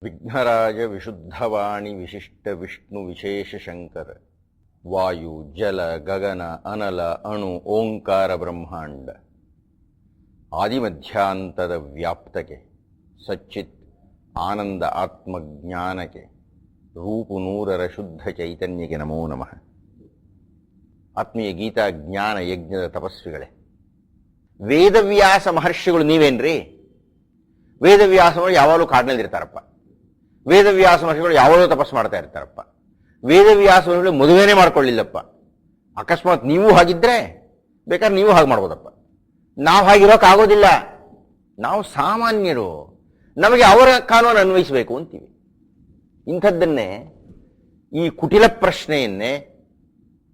ವಿಘ್ನರಾಜ ವಿಶುದ್ಧವಾಣಿ ವಿಶಿಷ್ಟ ವಿಷ್ಣು ವಿಶೇಷ ಶಂಕರ ವಾಯು ಜಲ ಗಗನ ಅನಲ ಅಣು ಓಂಕಾರ ಬ್ರಹ್ಮಾಂಡ ಆದಿಮಧ್ಯಾಂತದ ವ್ಯಾಪ್ತಕ್ಕೆ ಸಚ್ಚಿತ್ ಆನಂದ ಆತ್ಮಜ್ಞಾನಕ್ಕೆ ರೂಪು ನೂರರ ಶುದ್ಧ ಚೈತನ್ಯಕ್ಕೆ ನಮೋ ನಮಃ. ಆತ್ಮೀಯ ಗೀತಾ ಜ್ಞಾನ ಯಜ್ಞದ ತಪಸ್ವಿಗಳೇ, ವೇದವ್ಯಾಸ ಮಹರ್ಷಿಗಳು ನೀವೇನ್ರಿ? ವೇದವ್ಯಾಸ ಮಹರ್ಷಿ ಯಾವಾಗಲೂ ಕಾಡಿನಲ್ಲಿರ್ತಾರಪ್ಪ. ವೇದವ್ಯಾಸ ಮಹರ್ಷಿಗಳು ಯಾವಾಗಲೂ ತಪಸ್ಸು ಮಾಡ್ತಾ ಇರ್ತಾರಪ್ಪ. ವೇದವ್ಯಾಸ ಮಹರ್ಷಿಗಳು ಮದುವೆನೇ ಮಾಡ್ಕೊಳ್ಳಿಲ್ಲಪ್ಪ. ಅಕಸ್ಮಾತ್ ನೀವು ಹಾಗಿದ್ರೆ ಬೇಕಾದ್ರೆ ನೀವು ಹಾಗೆ ಮಾಡ್ಬೋದಪ್ಪ. ನಾವು ಹಾಗಿರೋಕ್ಕಾಗೋದಿಲ್ಲ. ನಾವು ಸಾಮಾನ್ಯರು, ನಮಗೆ ಅವರ ಕಾನೂನು ಅನ್ವಯಿಸಬೇಕು ಅಂತೀವಿ. ಇಂಥದ್ದನ್ನೇ, ಈ ಕುಟಿಲ ಪ್ರಶ್ನೆಯನ್ನೇ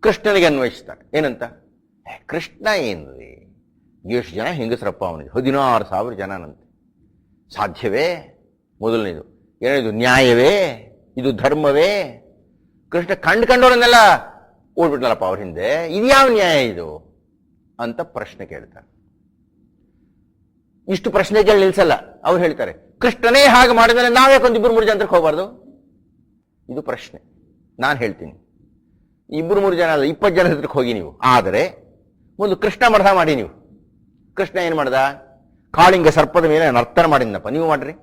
ಕೃಷ್ಣನಿಗೆ ಅನ್ವಯಿಸ್ತಾರೆ. ಏನಂತ? ಕೃಷ್ಣ ಏನ್ರಿ, ಎಷ್ಟು ಜನ ಹೆಂಗಸರಪ್ಪ ಅವನಿಗೆ? 16,000 ಜನನಂತೆ. ಸಾಧ್ಯವೇ? ಮೊದಲನೇದು ಏನಿದು? ನ್ಯಾಯವೇ? ಇದು ಧರ್ಮವೇ? ಕೃಷ್ಣ ಕಂಡುಕೊಂಡವರನ್ನೆಲ್ಲ ಓಡ್ಬಿಟ್ನಲ್ಲಪ್ಪ ಅವ್ರ ಹಿಂದೆ. ಇದ್ಯಾವ ನ್ಯಾಯ ಇದು ಅಂತ ಪ್ರಶ್ನೆ ಕೇಳ್ತಾರೆ. ಇಷ್ಟು ಪ್ರಶ್ನೆಗಳು ನಿಲ್ಸಲ್ಲ. ಅವ್ರು ಹೇಳ್ತಾರೆ, ಕೃಷ್ಣನೇ ಹಾಗೆ ಮಾಡಿದ್ರೆ ನಾವ್ಯಾಕೊಂದು 2-3 ಜನಕ್ಕೆ ಹೋಗಬಾರ್ದು? ಇದು ಪ್ರಶ್ನೆ. ನಾನು ಹೇಳ್ತೀನಿ, 2-3 ಜನ ಅಲ್ಲ, 20 ಜನ ಹತ್ರಕ್ಕೆ ಹೋಗಿ ನೀವು. ಆದರೆ ಒಂದು ಕೃಷ್ಣ ಮರ್ಧ ಮಾಡಿ ನೀವು. ಕೃಷ್ಣ ಏನು ಮಾಡ್ದ? ಕಾಳಿಂಗ ಸರ್ಪದ ಮೇಲೆ ನರ್ತನ ಮಾಡಿದ್ನಪ್ಪ, ನೀವು ಮಾಡ್ರಿ.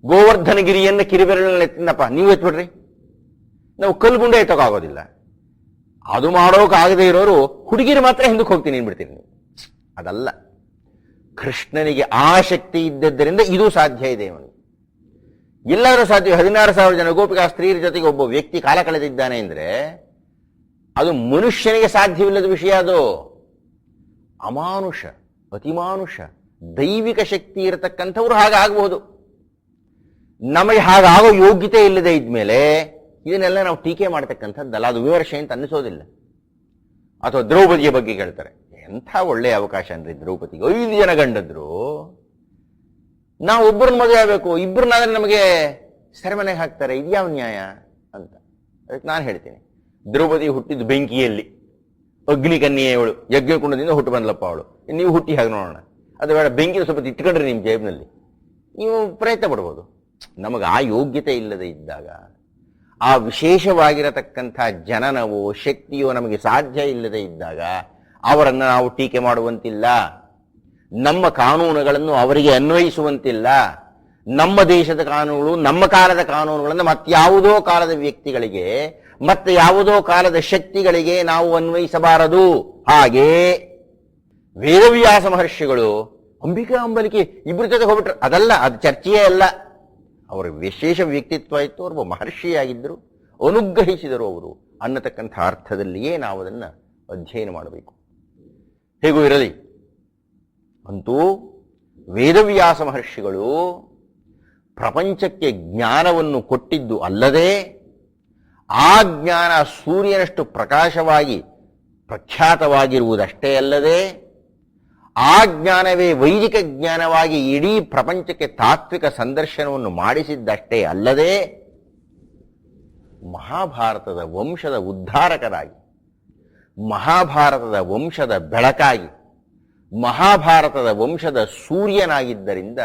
ಗೋವರ್ಧನಗಿರಿಯನ್ನ ಕಿರಿಬೆರಳಲ್ಲಿ ಎತ್ತಿನಪ್ಪ, ನೀವು ಎತ್ಬಿಡ್ರಿ. ನಾವು ಕಲ್ಗುಂಡೆ ಎತ್ತೋಕ್ಕಾಗೋದಿಲ್ಲ. ಅದು ಮಾಡೋಕಾಗದೇ ಇರೋರು ಹುಡುಗಿರು ಮಾತ್ರ ಹಿಂದಕ್ಕೆ ಹೋಗ್ತೀನಿ ಅಂದ್ಬಿಡ್ತೀರಿ ನೀವು. ಅದಲ್ಲ, ಕೃಷ್ಣನಿಗೆ ಆ ಶಕ್ತಿ ಇದ್ದದ್ದರಿಂದ ಇದು ಸಾಧ್ಯ ಇದೆ. ಅವನು ಎಲ್ಲರೂ ಸಾಧ್ಯ. 16,000 ಜನ ಗೋಪಿಕಾ ಸ್ತ್ರೀಯರ ಜೊತೆಗೆ ಒಬ್ಬ ವ್ಯಕ್ತಿ ಕಾಲ ಕಳೆದಿದ್ದಾನೆ ಅಂದ್ರೆ ಅದು ಮನುಷ್ಯನಿಗೆ ಸಾಧ್ಯವಿಲ್ಲದ ವಿಷಯ. ಅದು ಅಮಾನುಷ, ಅತಿಮಾನುಷ, ದೈವಿಕ ಶಕ್ತಿ ಇರತಕ್ಕಂಥವ್ರು ಹಾಗಾಗಬಹುದು. ನಮಗೆ ಹಾಗಾಗೋ ಯೋಗ್ಯತೆ ಇಲ್ಲದೆ ಇದ್ಮೇಲೆ ಇದನ್ನೆಲ್ಲ ನಾವು ಟೀಕೆ ಮಾಡ್ತಕ್ಕಂಥದ್ದಲ್ಲ. ಅದು ವಿಮರ್ಶೆ ಅಂತ ಅನ್ನಿಸೋದಿಲ್ಲ. ಅಥವಾ ದ್ರೌಪದಿಯ ಬಗ್ಗೆ ಕೇಳ್ತಾರೆ, ಎಂಥ ಒಳ್ಳೆಯ ಅವಕಾಶ ಅನ್ರಿ ದ್ರೌಪದಿಗೆ. 5 ಜನ ಗಂಡದ್ರು, ನಾವು ಒಬ್ಬರನ್ನ ಮದುವೆ ಆಗಬೇಕು, ಇಬ್ಬರನ್ನಾದ್ರೆ ನಮಗೆ ಸೆರೆಮನೆಗೆ ಹಾಕ್ತಾರೆ. ಇದ್ಯಾವ ನ್ಯಾಯ ಅಂತ. ಅದಕ್ಕೆ ನಾನು ಹೇಳ್ತೀನಿ, ದ್ರೌಪದಿ ಹುಟ್ಟಿದ್ದು ಬೆಂಕಿಯಲ್ಲಿ, ಅಗ್ನಿಕನ್ಯೆಯವಳು, ಯಜ್ಞಕುಂಡದಿಂದ ಹುಟ್ಟು ಬಂದ್ಲಪ್ಪ ಅವಳು. ನೀವು ಹುಟ್ಟಿ ಹಾಗೆ ನೋಡೋಣ. ಅದು ಬೇಡ, ಬೆಂಕಿನ ಸ್ವಲ್ಪ ಇಟ್ಕೊಂಡ್ರಿ ನಿಮ್ಮ ಜೇಬಿನಲ್ಲಿ, ನೀವು ಪ್ರಯತ್ನ ಪಡ್ಬೋದು. ನಮಗೆ ಆ ಯೋಗ್ಯತೆ ಇಲ್ಲದೆ ಇದ್ದಾಗ, ಆ ವಿಶೇಷವಾಗಿರತಕ್ಕಂಥ ಜನನವೋ ಶಕ್ತಿಯೋ ನಮಗೆ ಸಾಧ್ಯ ಇಲ್ಲದೆ ಇದ್ದಾಗ ಅವರನ್ನು ನಾವು ಟೀಕೆ ಮಾಡುವಂತಿಲ್ಲ. ನಮ್ಮ ಕಾನೂನುಗಳನ್ನು ಅವರಿಗೆ ಅನ್ವಯಿಸುವಂತಿಲ್ಲ. ನಮ್ಮ ದೇಶದ ಕಾನೂನುಗಳು, ನಮ್ಮ ಕಾಲದ ಕಾನೂನುಗಳನ್ನು ಮತ್ಯಾವುದೋ ಕಾಲದ ವ್ಯಕ್ತಿಗಳಿಗೆ, ಮತ್ತೆ ಯಾವುದೋ ಕಾಲದ ಶಕ್ತಿಗಳಿಗೆ ನಾವು ಅನ್ವಯಿಸಬಾರದು. ಹಾಗೆ ವೇದವ್ಯಾಸ ಮಹರ್ಷಿಗಳು ಅಂಬಿಕಾ ಅಂಬಲಿಕೆ ಇಬ್ಬರ ಜೊತೆ ಹೋಗ್ಬಿಟ್ರು. ಅದಲ್ಲ, ಅದು ಚರ್ಚೆಯೇ ಅಲ್ಲ. ಅವರ ವಿಶೇಷ ವ್ಯಕ್ತಿತ್ವ ಇತ್ತು. ಅವರು ಮಹರ್ಷಿಯಾಗಿದ್ದರು, ಅನುಗ್ರಹಿಸಿದರು ಅವರು ಅನ್ನತಕ್ಕಂಥ ಅರ್ಥದಲ್ಲಿಯೇ ನಾವು ಅದನ್ನು ಅಧ್ಯಯನ ಮಾಡಬೇಕು. ಹೇಗೂ ಇರಲಿ, ಅಂತೂ ವೇದವ್ಯಾಸ ಮಹರ್ಷಿಗಳು ಪ್ರಪಂಚಕ್ಕೆ ಜ್ಞಾನವನ್ನು ಕೊಟ್ಟಿದ್ದು ಅಲ್ಲದೆ, ಆ ಜ್ಞಾನ ಸೂರ್ಯನಷ್ಟು ಪ್ರಕಾಶವಾಗಿ ಪ್ರಖ್ಯಾತವಾಗಿರುವುದಷ್ಟೇ ಅಲ್ಲದೆ, ಆ ಜ್ಞಾನವೇ ವೈದಿಕ ಜ್ಞಾನವಾಗಿ ಇಡೀ ಪ್ರಪಂಚಕ್ಕೆ ತಾತ್ವಿಕ ಸಂದರ್ಶನವನ್ನು ಮಾಡಿಸಿದ್ದಷ್ಟೇ ಅಲ್ಲದೆ, ಮಹಾಭಾರತದ ವಂಶದ ಉದ್ಧಾರಕರಾಗಿ, ಮಹಾಭಾರತದ ವಂಶದ ಬೆಳಕಾಗಿ, ಮಹಾಭಾರತದ ವಂಶದ ಸೂರ್ಯನಾಗಿದ್ದರಿಂದ,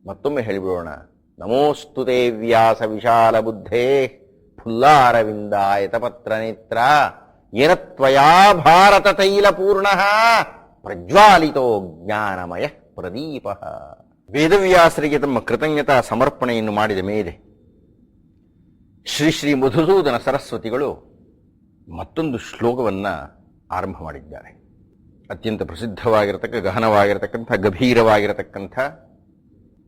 ಮತ್ತೊಮ್ಮೆ ಹೇಳಿಬಿಡೋಣ, ನಮೋಸ್ತುತೆ ವ್ಯಾಸ ವಿಶಾಲ ಬುದ್ಧೇ ಫುಲ್ಲಾರವಿಂದಾಯತಪತ್ರ ನೇತ್ರ ಯೇನ ತ್ವಯಾ ಭಾರತ ತೈಲ ಪೂರ್ಣ ಪ್ರಜ್ವಾಲಿತೋ ಜ್ಞಾನಮಯ ಪ್ರದೀಪ. ವೇದವ್ಯಾಸರಿಗೆ ತಮ್ಮ ಕೃತಜ್ಞತಾ ಸಮರ್ಪಣೆಯನ್ನು ಮಾಡಿದ ಮೇಲೆ ಶ್ರೀ ಶ್ರೀ ಮಧುಸೂದನ ಸರಸ್ವತಿಗಳು ಮತ್ತೊಂದು ಶ್ಲೋಕವನ್ನು ಆರಂಭ ಮಾಡಿದ್ದಾರೆ. ಅತ್ಯಂತ ಪ್ರಸಿದ್ಧವಾಗಿರತಕ್ಕ, ಗಹನವಾಗಿರತಕ್ಕಂಥ, ಗಭೀರವಾಗಿರತಕ್ಕಂಥ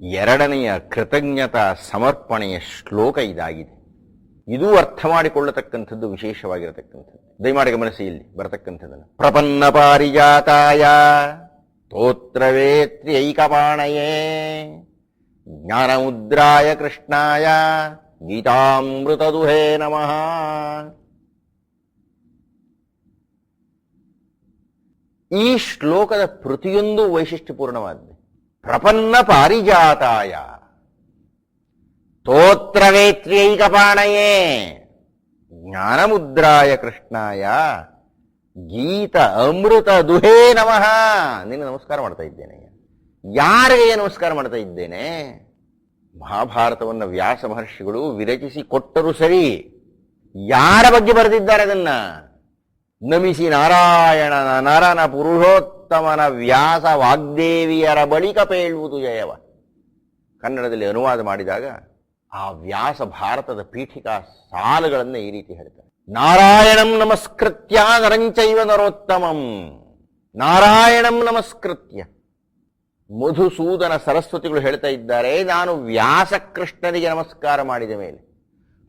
2ನೆಯ ಕೃತಜ್ಞತಾ ಸಮರ್ಪಣೆಯ ಶ್ಲೋಕ ಇದಾಗಿದೆ. ಇದು ಅರ್ಥ ಮಾಡಿಕೊಳ್ಳತಕ್ಕಂಥದ್ದು ವಿಶೇಷವಾಗಿರತಕ್ಕಂಥದ್ದು. ದಯಮಾಡಿ ಗಮನಿಸಿ ಇಲ್ಲಿ ಬರತಕ್ಕಂಥದ್ದನ್ನು. ಪ್ರಪನ್ನ ಪಾರಿಜಾತಾಯ ಸ್ತೋತ್ರವೇತ್ರಿ ಐಕಪಾಣಯೇ ಜ್ಞಾನಮುದ್ರಾಯ ಕೃಷ್ಣಾಯ ಗೀತಾಮೃತದುಹೇ ನಮಃ. ಈ ಶ್ಲೋಕದ ಪ್ರತಿಯೊಂದು ವೈಶಿಷ್ಟ್ಯಪೂರ್ಣವಾಗಿದೆ. ಪ್ರಪನ್ನ ಪಾರಿಜಾತಾಯ ಸ್ತೋತ್ರವೇತ್ರ್ಯೈಕಪಾಣಯೇ ಜ್ಞಾನಮುದ್ರಾಯ ಕೃಷ್ಣಾಯ ಗೀತ ಅಮೃತ ದುಹೇ ನಮಃ. ನಿನ್ನ ನಮಸ್ಕಾರ ಮಾಡ್ತಾ ಇದ್ದೇನೆ. ಯಾರಿಗೆ ನಮಸ್ಕಾರ ಮಾಡ್ತಾ ಇದ್ದೇನೆ? ಮಹಾಭಾರತವನ್ನು ವ್ಯಾಸ ಮಹರ್ಷಿಗಳು ವಿರಚಿಸಿ ಕೊಟ್ಟರು ಸರಿ, ಯಾರ ಬಗ್ಗೆ ಬರೆದಿದ್ದಾರೆ ಅದನ್ನ? ನಮಿಸಿ ನಾರಾಯಣನ ನರನ ಪುರುಷೋತ್ತಮನ ವ್ಯಾಸ ವಾಗ್ದೇವಿಯರ ಬಳಿಕ ಪೇಳುವುದು ಜಯವ. ಕನ್ನಡದಲ್ಲಿ ಅನುವಾದ ಮಾಡಿದಾಗ ಆ ವ್ಯಾಸ ಭಾರತದ ಪೀಠಿಕಾ ಸಾಲುಗಳನ್ನು ಈ ರೀತಿ ಹೇಳ್ತಾರೆ. ನಾರಾಯಣಂ ನಮಸ್ಕೃತ್ಯ ನರಂಚೈವ ನರೋತ್ತಮಂ. ನಾರಾಯಣಂ ನಮಸ್ಕೃತ್ಯ. ಮಧುಸೂದನ ಸರಸ್ವತಿಗಳು ಹೇಳ್ತಾ ಇದ್ದಾರೆ, ನಾನು ವ್ಯಾಸ ಕೃಷ್ಣನಿಗೆ ನಮಸ್ಕಾರ ಮಾಡಿದ ಮೇಲೆ,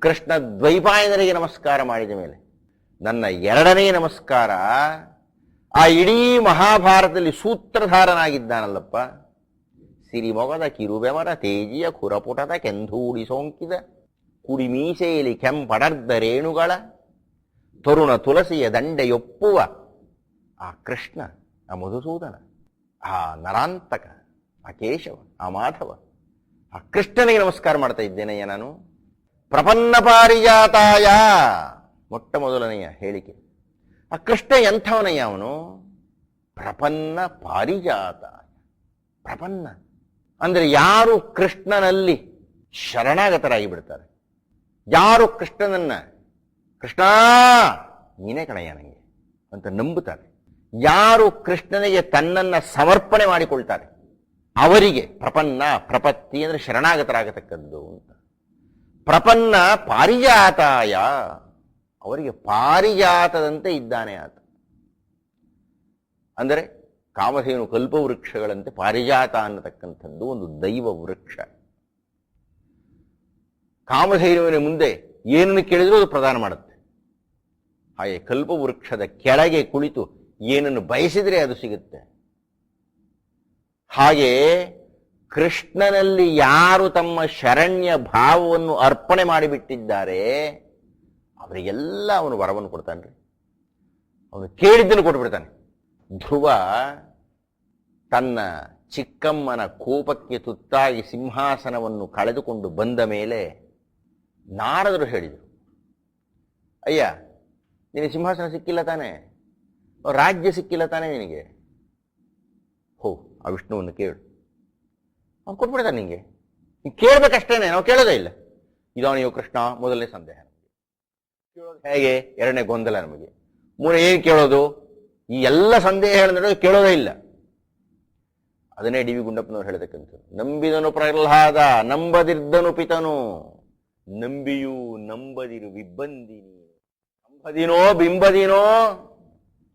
ಕೃಷ್ಣ ದ್ವೈಪಾಯನರಿಗೆ ನಮಸ್ಕಾರ ಮಾಡಿದ ಮೇಲೆ, ನನ್ನ ಎರಡನೇ ನಮಸ್ಕಾರ ಆ ಇಡೀ ಮಹಾಭಾರತದಲ್ಲಿ ಸೂತ್ರಧಾರನಾಗಿದ್ದಾನಲ್ಲಪ್ಪ, ಸಿರಿಮೊಗದ ಕಿರುಬೆಮರ ತೇಜಿಯ ಖುರಪುಟದ ಕೆಂಧೂಡಿ ಸೋಂಕಿದ ಕುಡಿಮೀಸೆಯಲ್ಲಿ ಕೆಂಪಡರ್ದ ರೇಣುಗಳ ತರುಣ ತುಳಸಿಯ ದಂಡೆಯೊಪ್ಪುವ ಆ ಕೃಷ್ಣ, ಆ ಮಧುಸೂದನ, ಆ ನರಾಂತಕ, ಆ ಕೇಶವ, ಆ ಮಾಧವ, ಆ ಕೃಷ್ಣನಿಗೆ ನಮಸ್ಕಾರ ಮಾಡ್ತಾ ಇದ್ದೇನೆಯ್ಯ ನಾನು. ಪ್ರಪನ್ನ ಪಾರಿಜಾತಾಯ, ಮೊಟ್ಟ ಮೊದಲನೆಯ ಹೇಳಿಕೆ. ಆ ಕೃಷ್ಣ ಎಂಥವನಯ್ಯ ಅವನು? ಪ್ರಪನ್ನ ಪಾರಿಜಾತಾಯ. ಪ್ರಪನ್ನ ಅಂದ್ರೆ ಯಾರು ಕೃಷ್ಣನಲ್ಲಿ ಶರಣಾಗತರಾಗಿ ಬಿಡ್ತಾರೆ, ಯಾರು ಕೃಷ್ಣನನ್ನ ಕೃಷ್ಣ ನೀನೇ ಕಣಯ್ಯ ನನಗೆ ಅಂತ ನಂಬುತ್ತಾರೆ, ಯಾರು ಕೃಷ್ಣನಿಗೆ ತನ್ನನ್ನ ಸಮರ್ಪಣೆ ಮಾಡಿಕೊಳ್ತಾರೆ, ಅವರಿಗೆ ಪ್ರಪನ್ನ, ಪ್ರಪತ್ತಿ ಅಂದ್ರೆ ಶರಣಾಗತರಾಗತಕ್ಕದ್ದು ಅಂತ. ಪ್ರಪನ್ನ ಪಾರಿಜಾತಾಯ, ಅವರಿಗೆ ಪಾರಿಜಾತದಂತೆ ಇದ್ದಾನೆ ಆತ. ಅಂದರೆ ಕಾಮಧೇನು ಕಲ್ಪವೃಕ್ಷಗಳಂತೆ ಪಾರಿಜಾತ ಅನ್ನತಕ್ಕಂಥದ್ದು ಒಂದು ದೈವ ವೃಕ್ಷ. ಕಾಮಧೇನುವಿನ ಮುಂದೆ ಏನನ್ನು ಕೇಳಿದರೂ ಅದು ಪ್ರದಾನ ಮಾಡುತ್ತೆ. ಹಾಗೆ ಕಲ್ಪವೃಕ್ಷದ ಕೆಳಗೆ ಕುಳಿತು ಏನನ್ನು ಬಯಸಿದರೆ ಅದು ಸಿಗುತ್ತೆ. ಹಾಗೆ ಕೃಷ್ಣನಲ್ಲಿ ಯಾರು ತಮ್ಮ ಶರಣ್ಯ ಭಾವವನ್ನು ಅರ್ಪಣೆ ಮಾಡಿಬಿಟ್ಟಿದ್ದಾರೆ ಅವರಿಗೆಲ್ಲ ಅವನು ವರವನ್ನು ಕೊಡ್ತಾನೆ. ಅವನು ಕೇಳಿದ್ದನ್ನು ಕೊಟ್ಟುಬಿಡ್ತಾನೆ. ಧ್ರುವ ತನ್ನ ಚಿಕ್ಕಮ್ಮನ ಕೋಪಕ್ಕೆ ತುತ್ತಾಗಿ ಸಿಂಹಾಸನವನ್ನು ಕಳೆದುಕೊಂಡು ಬಂದ ಮೇಲೆ ನಾರದರು ಹೇಳಿದರು, ಅಯ್ಯ ನಿನಗೆ ಸಿಂಹಾಸನ ಸಿಕ್ಕಿಲ್ಲ ತಾನೆ, ರಾಜ್ಯ ಸಿಕ್ಕಿಲ್ಲ ತಾನೆ ನಿನಗೆ, ಹೋ ಆ ವಿಷ್ಣುವನ್ನು ಕೇಳು, ಅವ್ನು ಕೊಟ್ಬಿಡ್ತಾನೆ ನಿಂಗೆ. ನೀನು ಕೇಳಬೇಕಷ್ಟೇನೆ, ನಾವು ಕೇಳೋದೇ ಇಲ್ಲ. ಇದವನಿಯೋ ಕೃಷ್ಣ ಮೊದಲನೇ ಸಂದೇಹ. ಕೇಳೋದು ಹೇಗೆ? ಎರಡನೇ ಗೊಂದಲ ನಮಗೆ. ಮೂರನೇ ಏನು ಕೇಳೋದು? ಈ ಎಲ್ಲ ಸಂದೇಹಗಳನ್ನು ಕೇಳೋದೇ ಇಲ್ಲ. ಅದನ್ನೇ ಡಿ ವಿ ಗುಂಡಪ್ಪನವ್ರು ಹೇಳತಕ್ಕಂಥದ್ದು. ನಂಬಿದನು ಪ್ರಹ್ಲಾದ ನಂಬದಿರ್ದನು ಪಿತನು, ನಂಬಿಯೂ ನಂಬದಿರು ವಿಬ್ಬಂದಿನಿ, ನಂಬದಿನೋ ಬಿಂಬದಿನೋ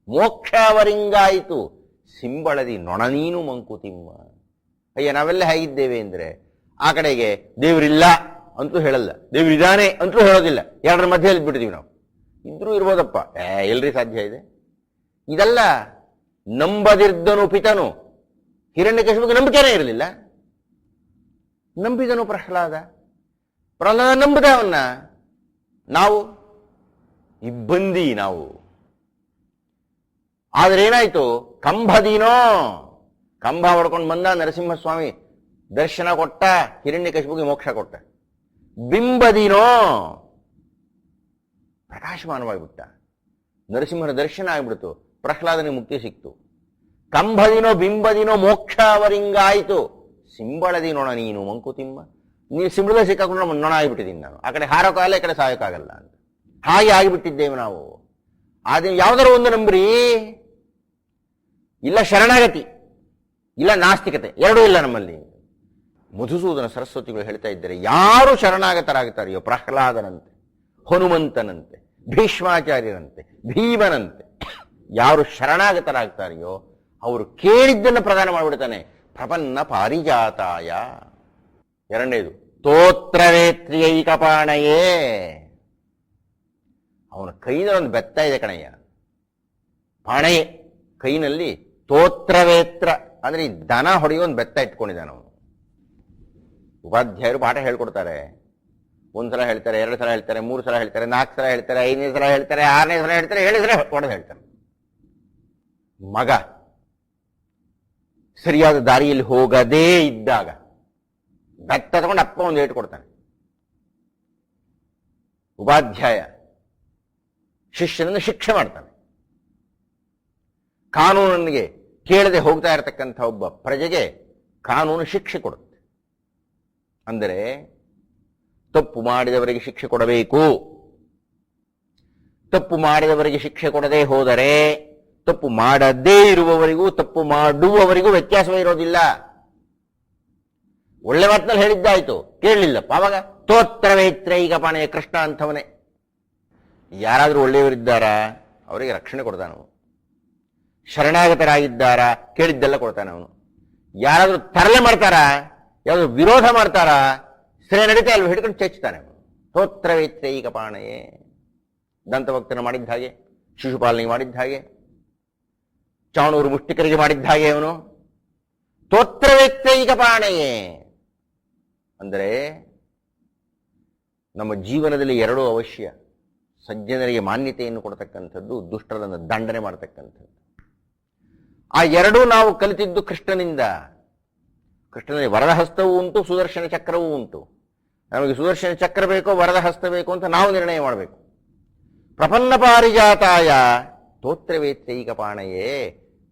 ಮೋಕ್ಷವರಿಂಗಾಯಿತು, ಸಿಂಬಳದಿ ನೊಣನೀನು ಮಂಕುತಿಮ್ಮ. ಅಯ್ಯ ನಾವೆಲ್ಲ ಹೇಗಿದ್ದೇವೆ ಅಂದ್ರೆ, ಆ ಕಡೆಗೆ ದೇವರಿಲ್ಲ ಅಂತೂ ಹೇಳಲ್ಲ, ದೇವರಿದ್ದಾನೆ ಅಂತೂ ಹೇಳೋದಿಲ್ಲ, ಎರಡರ ಮಧ್ಯೆ ಬಿಡ್ತೀವಿ ನಾವು. ಇದ್ರೂ ಇರ್ಬೋದಪ್ಪ, ಎಲ್ರಿ ಸಾಧ್ಯ ಇದೆ? ಇದಲ್ಲ. ನಂಬದಿರ್ದನು ಪಿತನು, ಹಿರಣ್ಯಕಶಿಪಿಗೆ ನಂಬಿಕೆನೇ ಇರಲಿಲ್ಲ, ನಂಬಿದನು ಪ್ರಹ್ಲಾದ, ಪ್ರಹ್ಲಾದ ನಂಬಿದ ಅವನ್ನ. ನಾವು ಇಬ್ಬಂದಿ ನಾವು. ಆದ್ರೆ ಏನಾಯ್ತು? ಕಂಬದಿನೋ, ಕಂಬ ಹೊಡ್ಕೊಂಡು ಬಂದ ನರಸಿಂಹಸ್ವಾಮಿ, ದರ್ಶನ ಕೊಟ್ಟ, ಹಿರಣ್ಯಕಶಿಪಿಗೆ ಮೋಕ್ಷ ಕೊಟ್ಟ. ಬಿಂಬದಿನೋ, ಪ್ರಕಾಶಮಾನವಾಗಿಬಿಟ್ಟ, ನರಸಿಂಹನ ದರ್ಶನ ಆಗ್ಬಿಡ್ತು, ಪ್ರಹ್ಲಾದನಿಗೆ ಮುಕ್ತಿ ಸಿಕ್ತು. ಕಂಬದಿನೋ ಬಿಂಬದಿನೋ ಮೋಕ್ಷ ಅವರಿಂಗಾಯಿತು, ಸಿಂಬಳದಿ ನೊಣ ನೀನು ಮಂಕುತಿಮ್ಮ. ನೀನು ಸಿಂಬಳದ ಸಿಕ್ಕಾಕೊಂಡು ನೊಣ ಆಗಿಬಿಟ್ಟಿದ್ದೀನಿ ನಾನು, ಆ ಕಡೆ ಹಾರೋಕ್ಕಾಗಲ್ಲ, ಈ ಕಡೆ ಸಾಯೋಕ್ಕಾಗಲ್ಲ ಅಂತ. ಹಾಗೆ ಆಗಿಬಿಟ್ಟಿದ್ದೇವೆ ನಾವು. ಆದ್ರೆ ಯಾವ್ದಾರು ಒಂದು ನಂಬ್ರಿ, ಇಲ್ಲ ಶರಣಾಗತಿ, ಇಲ್ಲ ನಾಸ್ತಿಕತೆ, ಎರಡೂ ಇಲ್ಲ ನಮ್ಮಲ್ಲಿ. ಮಧುಸೂದನ ಸರಸ್ವತಿಗಳು ಹೇಳ್ತಾ ಇದ್ದಾರೆ, ಯಾರು ಶರಣಾಗತರಾಗುತ್ತಾರೆಯೋ ಪ್ರಹ್ಲಾದನಂತೆ, ಹನುಮಂತನಂತೆ, ಭೀಷ್ಮಾಚಾರ್ಯರಂತೆ, ಭೀಮನಂತೆ ಯಾರು ಶರಣಾಗತರಾಗ್ತಾರೆಯೋ ಅವರು ಕೇಳಿದ್ದನ್ನು ಪ್ರದಾನ ಮಾಡಿಬಿಡ್ತಾನೆ. ಪ್ರಪನ್ನ ಪಾರಿಜಾತಾಯ. ಎರಡನೇದು ಸ್ತೋತ್ರವೇತ್ರಿಯೈಕಪಾಣಯೇ, ಅವನ ಕೈನಲ್ಲಿ ಒಂದು ಬೆತ್ತ ಇದೆ ಕಣಯ್ಯ, ಪಾಣಯೇ ಕೈನಲ್ಲಿ. ಸ್ತೋತ್ರವೇತ್ರ ಅಂದ್ರೆ ಈ ದನ ಹೊಡೆಯೋ ಒಂದು ಬೆತ್ತ ಇಟ್ಕೊಂಡಿದ್ದಾನೆ ಅವನು. ಉಪಾಧ್ಯಾಯರು ಪಾಠ ಹೇಳ್ಕೊಡ್ತಾರೆ, ಒಂದ್ಸಲ ಹೇಳ್ತಾರೆ, ಎರಡು ಸಲ ಹೇಳ್ತಾರೆ, ಮೂರು ಸಲ ಹೇಳ್ತಾರೆ, ನಾಲ್ಕು ಸಲ ಹೇಳ್ತಾರೆ, ಐದನೇ ಸಲ ಹೇಳ್ತಾರೆ, ಆರನೇ ಸಲ ಹೇಳ್ತಾರೆ, 7ನೇ ಸಲ ಹೊಡೆದು ಹೇಳ್ತಾರೆ. ಮಗ ಸರಿಯಾದ ದಾರಿಯಲ್ಲಿ ಹೋಗದೇ ಇದ್ದಾಗ ಬೆತ್ತ ತಗೊಂಡು ಅಪ್ಪ ಒಂದು ಏಟು ಕೊಡ್ತಾನೆ. ಉಪಾಧ್ಯಾಯ ಶಿಷ್ಯನನ್ನು ಶಿಕ್ಷೆ ಮಾಡ್ತಾನೆ. ಕಾನೂನಿಗೆ ಕೇಳದೆ ಹೋಗ್ತಾ ಇರತಕ್ಕಂಥ ಒಬ್ಬ ಪ್ರಜೆಗೆ ಕಾನೂನು ಶಿಕ್ಷೆ ಕೊಡುತ್ತೆ. ಅಂದರೆ ತಪ್ಪು ಮಾಡಿದವರಿಗೆ ಶಿಕ್ಷೆ ಕೊಡಬೇಕು. ತಪ್ಪು ಮಾಡಿದವರಿಗೆ ಶಿಕ್ಷೆ ಕೊಡದೇ ಹೋದರೆ ತಪ್ಪು ಮಾಡದೇ ಇರುವವರಿಗೂ ತಪ್ಪು ಮಾಡುವವರಿಗೂ ವ್ಯತ್ಯಾಸವೇ ಇರೋದಿಲ್ಲ. ಒಳ್ಳೆ ಮಾತಿನಲ್ಲಿ ಹೇಳಿದ್ದಾಯ್ತು, ಕೇಳಲಿಲ್ಲಪ್ಪ. ಅವಾಗ ತೋತ್ರವೇತ್ರೈಕ ಪಾಣೆಯ ಕೃಷ್ಣ ಅಂಥವನೇ. ಯಾರಾದರೂ ಒಳ್ಳೆಯವರಿದ್ದಾರಾ? ಅವರಿಗೆ ರಕ್ಷಣೆ ಕೊಡ್ತಾನ ಅವನು. ಶರಣಾಗತರಾಗಿದ್ದಾರಾ? ಕೇಳಿದ್ದೆಲ್ಲ ಕೊಡ್ತಾನೆ ಅವನು. ಯಾರಾದರೂ ತರಲೆ ಮಾಡ್ತಾರಾ? ಯಾರಾದರೂ ವಿರೋಧ ಮಾಡ್ತಾರಾ? ಸರಿ ನಡೀತಾ ಅಲ್ವ ಹಿಡ್ಕೊಂಡು ಚೆಚ್ತಾನೆ ಅವನು. ತೋತ್ರವೇತ್ರೈಕ ಪಾಣೆಯೇ. ದಂತಭಕ್ತನ ಮಾಡಿದ್ದ ಹಾಗೆ, ಶಿಶುಪಾಲನಿಗೆ ಮಾಡಿದ್ದ ಹಾಗೆ, ಚಾಣೂರು ಮುಷ್ಟಿಕರಿಗೆ ಮಾಡಿದ್ದ ಹಾಗೆ ಅವನು. ತೋತ್ರವೇತ್ರೈಕ ಪಾಣೆಯೇ ಅಂದರೆ ನಮ್ಮ ಜೀವನದಲ್ಲಿ ಎರಡೂ ಅವಶ್ಯ. ಸಜ್ಜನರಿಗೆ ಮಾನ್ಯತೆಯನ್ನು ಕೊಡತಕ್ಕಂಥದ್ದು, ದುಷ್ಟರನ್ನು ದಂಡನೆ ಮಾಡತಕ್ಕಂಥದ್ದು. ಆ ಎರಡೂ ನಾವು ಕಲಿತಿದ್ದು ಕೃಷ್ಣನಿಂದ. ಕೃಷ್ಣನಲ್ಲಿ ವರದ ಹಸ್ತವೂ ಉಂಟು, ಸುದರ್ಶನ ಚಕ್ರವೂ ಉಂಟು. ನಮಗೆ ಸುದರ್ಶನ ಚಕ್ರ ಬೇಕೋ ವರದ ಹಸ್ತ ಬೇಕೋ ಅಂತ ನಾವು ನಿರ್ಣಯ ಮಾಡಬೇಕು. ಪ್ರಪನ್ನ ಪಾರಿಜಾತಾಯ ತೋತ್ರವೇತ್ರೈಕ ಪಾಣಯೇ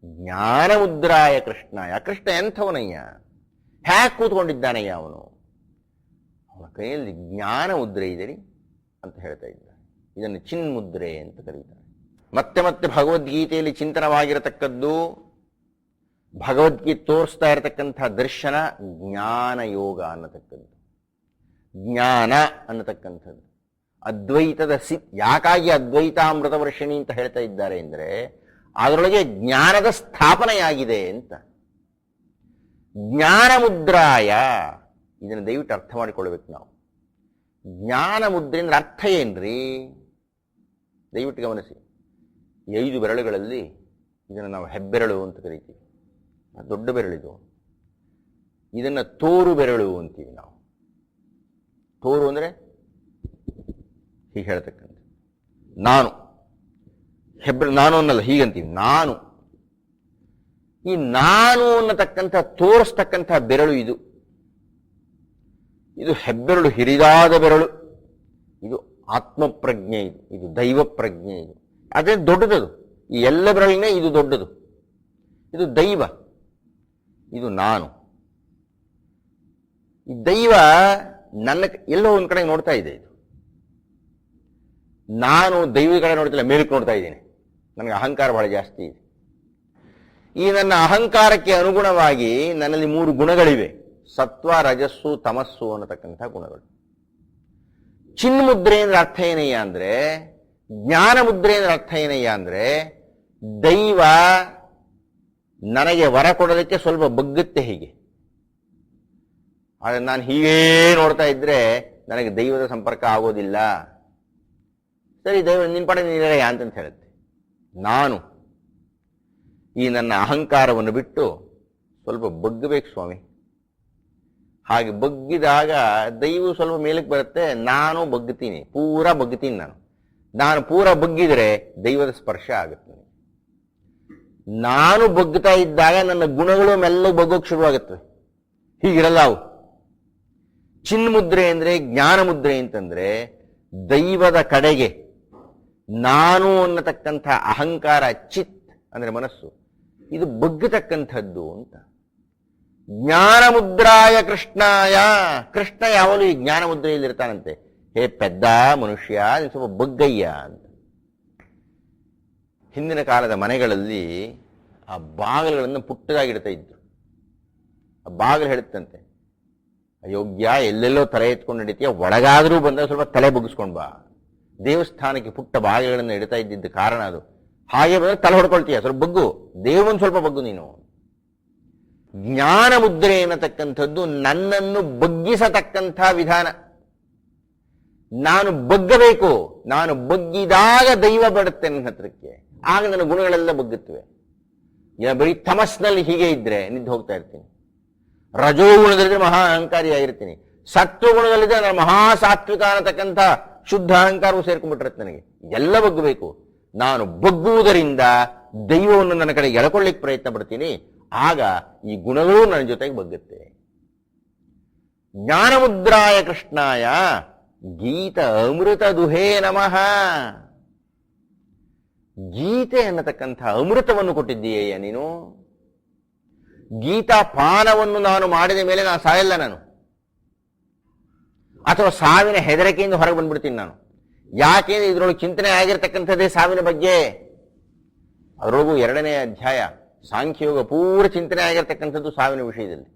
ಜ್ಞಾನ ಮುದ್ರಾಯ ಕೃಷ್ಣಾಯ. ಕೃಷ್ಣ ಎಂಥವನಯ್ಯ, ಹ್ಯಾಕ್ ಕೂತ್ಕೊಂಡಿದ್ದಾನಯ್ಯ ಅವನು. ಅವನ ಕೈಯಲ್ಲಿ ಜ್ಞಾನ ಮುದ್ರೆ ಇದೆ ಅಂತ ಹೇಳ್ತಾ ಇದ್ದಾರೆ. ಇದನ್ನು ಚಿನ್ಮುದ್ರೆ ಅಂತ ಕರೀತಾರೆ. ಮತ್ತೆ ಮತ್ತೆ ಭಗವದ್ಗೀತೆಯಲ್ಲಿ ಚಿಂತನವಾಗಿರತಕ್ಕದ್ದು, ಭಗವದ್ಗೀತೆ ತೋರಿಸ್ತಾ ಇರತಕ್ಕಂಥ ದರ್ಶನ ಜ್ಞಾನ ಯೋಗ ಅನ್ನತಕ್ಕದ್ದು. ಜ್ಞಾನ ಅನ್ನತಕ್ಕಂಥದ್ದು ಅದ್ವೈತದ ಯಾಕಾಗಿ ಅದ್ವೈತಾಮೃತ ವರ್ಷಿಣಿ ಅಂತ ಹೇಳ್ತಾ ಇದ್ದಾರೆ ಅಂದರೆ ಅದರೊಳಗೆ ಜ್ಞಾನದ ಸ್ಥಾಪನೆಯಾಗಿದೆ ಅಂತ. ಜ್ಞಾನ ಮುದ್ರಾಯ, ಇದನ್ನು ದಯವಿಟ್ಟು ಅರ್ಥ ಮಾಡಿಕೊಳ್ಬೇಕು ನಾವು. ಜ್ಞಾನ ಮುದ್ರೆ ಅಂದ್ರೆ ಅರ್ಥ ಏನ್ರಿ? ದಯವಿಟ್ಟು ಗಮನಿಸಿ. 5 ಬೆರಳುಗಳಲ್ಲಿ ಇದನ್ನು ನಾವು ಹೆಬ್ಬೆರಳು ಅಂತ ಕರಿತೀವಿ, ದೊಡ್ಡ ಬೆರಳಿದು. ಇದನ್ನು ತೋರು ಬೆರಳು ಅಂತೀವಿ ನಾವು. ತೋರು ಅಂದರೆ ಹೀಗೆ ಹೇಳ್ತಕ್ಕಂಥ ನಾನು. ಹೆಬ್ಬೆರಳು ನಾನು ಅನ್ನಲ್ಲ, ಹೀಗಂತೀವಿ ನಾನು. ಈ ನಾನು ಅನ್ನತಕ್ಕಂಥ ತೋರಿಸ್ತಕ್ಕಂಥ ಬೆರಳು ಇದು. ಇದು ಹೆಬ್ಬೆರಳು, ಹಿರಿದಾದ ಬೆರಳು. ಇದು ಆತ್ಮಪ್ರಜ್ಞೆ, ಇದು ದೈವ ಪ್ರಜ್ಞೆ. ಇದು ಅದೇ ದೊಡ್ಡದದು. ಈ ಎಲ್ಲ ಬೆರಳಿನೇ ಇದು ದೊಡ್ಡದು. ಇದು ದೈವ, ಇದು ನಾನು. ಈ ದೈವ ನನ್ನ ಎಲ್ಲೋ ಒಂದು ಕಡೆ ನೋಡ್ತಾ ಇದೆ. ಇದು ನಾನು ದೈವದ ಕಡೆ ನೋಡ್ತಿಲ್ಲ, ಮೇಲಕ್ಕೆ ನೋಡ್ತಾ ಇದ್ದೀನಿ. ನನಗೆ ಅಹಂಕಾರ ಬಹಳ ಜಾಸ್ತಿ ಇದೆ. ಈ ನನ್ನ ಅಹಂಕಾರಕ್ಕೆ ಅನುಗುಣವಾಗಿ ನನ್ನಲ್ಲಿ 3 ಗುಣಗಳಿವೆ: ಸತ್ವ, ರಜಸ್ಸು, ತಮಸ್ಸು ಅನ್ನತಕ್ಕಂಥ ಗುಣಗಳು. ಚಿನ್ಮುದ್ರೆ ಅಂದ್ರೆ ಅರ್ಥ ಏನಯ್ಯ ಅಂದ್ರೆ, ಜ್ಞಾನ ಮುದ್ರೆ ಅಂದ್ರೆ ಅರ್ಥ ಏನಯ್ಯ ಅಂದ್ರೆ, ದೈವ ನನಗೆ ವರ ಕೊಡೋದಕ್ಕೆ ಸ್ವಲ್ಪ ಬಗ್ಗುತ್ತೆ ಹೀಗೆ. ಆದರೆ ನಾನು ಹೀಗೇ ನೋಡ್ತಾ ಇದ್ರೆ ನನಗೆ ದೈವದ ಸಂಪರ್ಕ ಆಗೋದಿಲ್ಲ. ಸರಿ, ದೈವ ನಿನ್ನ ಪಡೆ ನೀರಯ್ಯ ಅಂತಂತ ಹೇಳುತ್ತೆ. ನಾನು ಈ ನನ್ನ ಅಹಂಕಾರವನ್ನು ಬಿಟ್ಟು ಸ್ವಲ್ಪ ಬಗ್ಗಬೇಕು ಸ್ವಾಮಿ. ಹಾಗೆ ಬಗ್ಗಿದಾಗ ದೈವ ಸ್ವಲ್ಪ ಮೇಲಕ್ಕೆ ಬರುತ್ತೆ, ನಾನು ಬಗ್ಗುತ್ತೀನಿ, ಪೂರಾ ಬಗ್ಗುತ್ತೀನಿ. ನಾನು ಪೂರಾ ಬಗ್ಗಿದ್ರೆ ದೈವದ ಸ್ಪರ್ಶ ಆಗುತ್ತೆ. ನಾನು ಬಗ್ಗುತ್ತಾ ಇದ್ದಾಗ ನನ್ನ ಗುಣಗಳು ಮೆಲ್ಲಗೆ ಬಗ್ಗೋಕೆ ಶುರುವಾಗುತ್ತವೆ. ಹೀಗಿರಲ್ಲ ಅವು. ಚಿನ್ಮುದ್ರೆ ಅಂದ್ರೆ, ಜ್ಞಾನ ಮುದ್ರೆ ಅಂತಂದ್ರೆ ದೈವದ ಕಡೆಗೆ ನಾನು ಅನ್ನತಕ್ಕಂಥ ಅಹಂಕಾರ, ಚಿತ್ ಅಂದ್ರೆ ಮನಸ್ಸು, ಇದು ಬಗ್ಗತಕ್ಕಂಥದ್ದು ಅಂತ. ಜ್ಞಾನ ಮುದ್ರಾಯ ಕೃಷ್ಣಾಯ. ಕೃಷ್ಣ ಯಾವಾಗಲೂ ಈ ಜ್ಞಾನ ಮುದ್ರೆಯಲ್ಲಿ ಇರ್ತಾನಂತೆ. ಹೇ ಪೆದ್ದ ಮನುಷ್ಯ, ನೀನು ಸ್ವಲ್ಪ ಬಗ್ಗಯ್ಯ ಅಂತ. ಹಿಂದಿನ ಕಾಲದ ಮನೆಗಳಲ್ಲಿ ಆ ಬಾಗಿಲುಗಳನ್ನು ಪುಟ್ಟದಾಗಿಡ್ತಾ ಇದ್ರು. ಆ ಬಾಗಿಲು ಹೇಳುತ್ತಂತೆ, ಅಯೋಗ್ಯ, ಎಲ್ಲೆಲ್ಲೋ ತಲೆ ಎತ್ಕೊಂಡು ನಡೀತೀಯ, ಒಳಗಾದರೂ ಬಂದರೆ ಸ್ವಲ್ಪ ತಲೆ ಬಗ್ಗಿಸ್ಕೊಂಡು ಬಾ. ದೇವಸ್ಥಾನಕ್ಕೆ ಪುಟ್ಟ ಬಾಗಿಲುಗಳನ್ನು ಇಡ್ತಾ ಇದ್ದಿದ್ದ ಕಾರಣ ಅದು. ಹಾಗೆ ಬಂದರೆ ತಲೆ ಹೊಡ್ಕೊಳ್ತೀಯ, ಸ್ವಲ್ಪ ಬಗ್ಗು, ದೇವನ್ ಸ್ವಲ್ಪ ಬಗ್ಗು ನೀನು. ಜ್ಞಾನ ಮುದ್ರೆ ಎನ್ನತಕ್ಕಂಥದ್ದು ನನ್ನನ್ನು ಬಗ್ಗಿಸತಕ್ಕಂಥ ವಿಧಾನ. ನಾನು ಬಗ್ಗಬೇಕು. ನಾನು ಬಗ್ಗಿದಾಗ ದೈವ ಬರುತ್ತೆ ನನ್ನ ಹತ್ರಕ್ಕೆ. ಆಗ ನನ್ನ ಗುಣಗಳೆಲ್ಲ ಬಗ್ಗುತ್ತವೆ. ಬರೀ ತಮಸ್ನಲ್ಲಿ ಹೀಗೆ ಇದ್ರೆ ನಿದ್ದು ಹೋಗ್ತಾ ಇರ್ತೀನಿ. ರಜೋಗುಣದಲ್ಲಿದ್ರೆ ಮಹಾ ಅಹಂಕಾರಿಯಾಗಿರ್ತೀನಿ. ಸತ್ವಗುಣದಲ್ಲಿದ್ರೆ ನಾನು ಮಹಾ ಸಾತ್ವಿಕ ಅನ್ನತಕ್ಕಂಥ ಶುದ್ಧ ಅಹಂಕಾರವು ಸೇರ್ಕೊಂಡ್ಬಿಟ್ಟಿರುತ್ತೆ ನನಗೆ. ಎಲ್ಲ ಬಗ್ಗಬೇಕು. ನಾನು ಬಗ್ಗುವುದರಿಂದ ದೈವವನ್ನು ನನ್ನ ಕಡೆ ಎಳ್ಕೊಳ್ಳಿಕ್ಕೆ ಪ್ರಯತ್ನ ಪಡ್ತೀನಿ. ಆಗ ಈ ಗುಣಗಳು ನನ್ನ ಜೊತೆಗೆ ಬಗ್ಗುತ್ತೆ. ಜ್ಞಾನಮುದ್ರಾಯ ಕೃಷ್ಣಾಯ ಗೀತ ಅಮೃತ ದುಹೇ ನಮಃ. ಗೀತೆ ಅನ್ನತಕ್ಕಂಥ ಅಮೃತವನ್ನು ಕೊಟ್ಟಿದ್ದೀಯ ನೀನು. ಗೀತಾ ಪಾನವನ್ನು ನಾನು ಮಾಡಿದ ಮೇಲೆ ನಾನು ಸಾಯಲ್ಲ. ನಾನು ಅಥವಾ ಸಾವಿನ ಹೆದರಿಕೆಯಿಂದ ಹೊರಗೆ ಬಂದ್ಬಿಡ್ತೀನಿ ನಾನು. ಯಾಕೆಂದ್ರೆ ಇದರೊಳಗೆ ಚಿಂತನೆ ಆಗಿರ್ತಕ್ಕಂಥದ್ದೇ ಸಾವಿನ ಬಗ್ಗೆ. ಅದರೊಳಗೂ 2ನೇ ಅಧ್ಯಾಯ ಸಾಂಖ್ಯಯೋಗ ಪೂರ ಚಿಂತನೆ ಆಗಿರ್ತಕ್ಕಂಥದ್ದು ಸಾವಿನ ವಿಷಯದಲ್ಲಿ.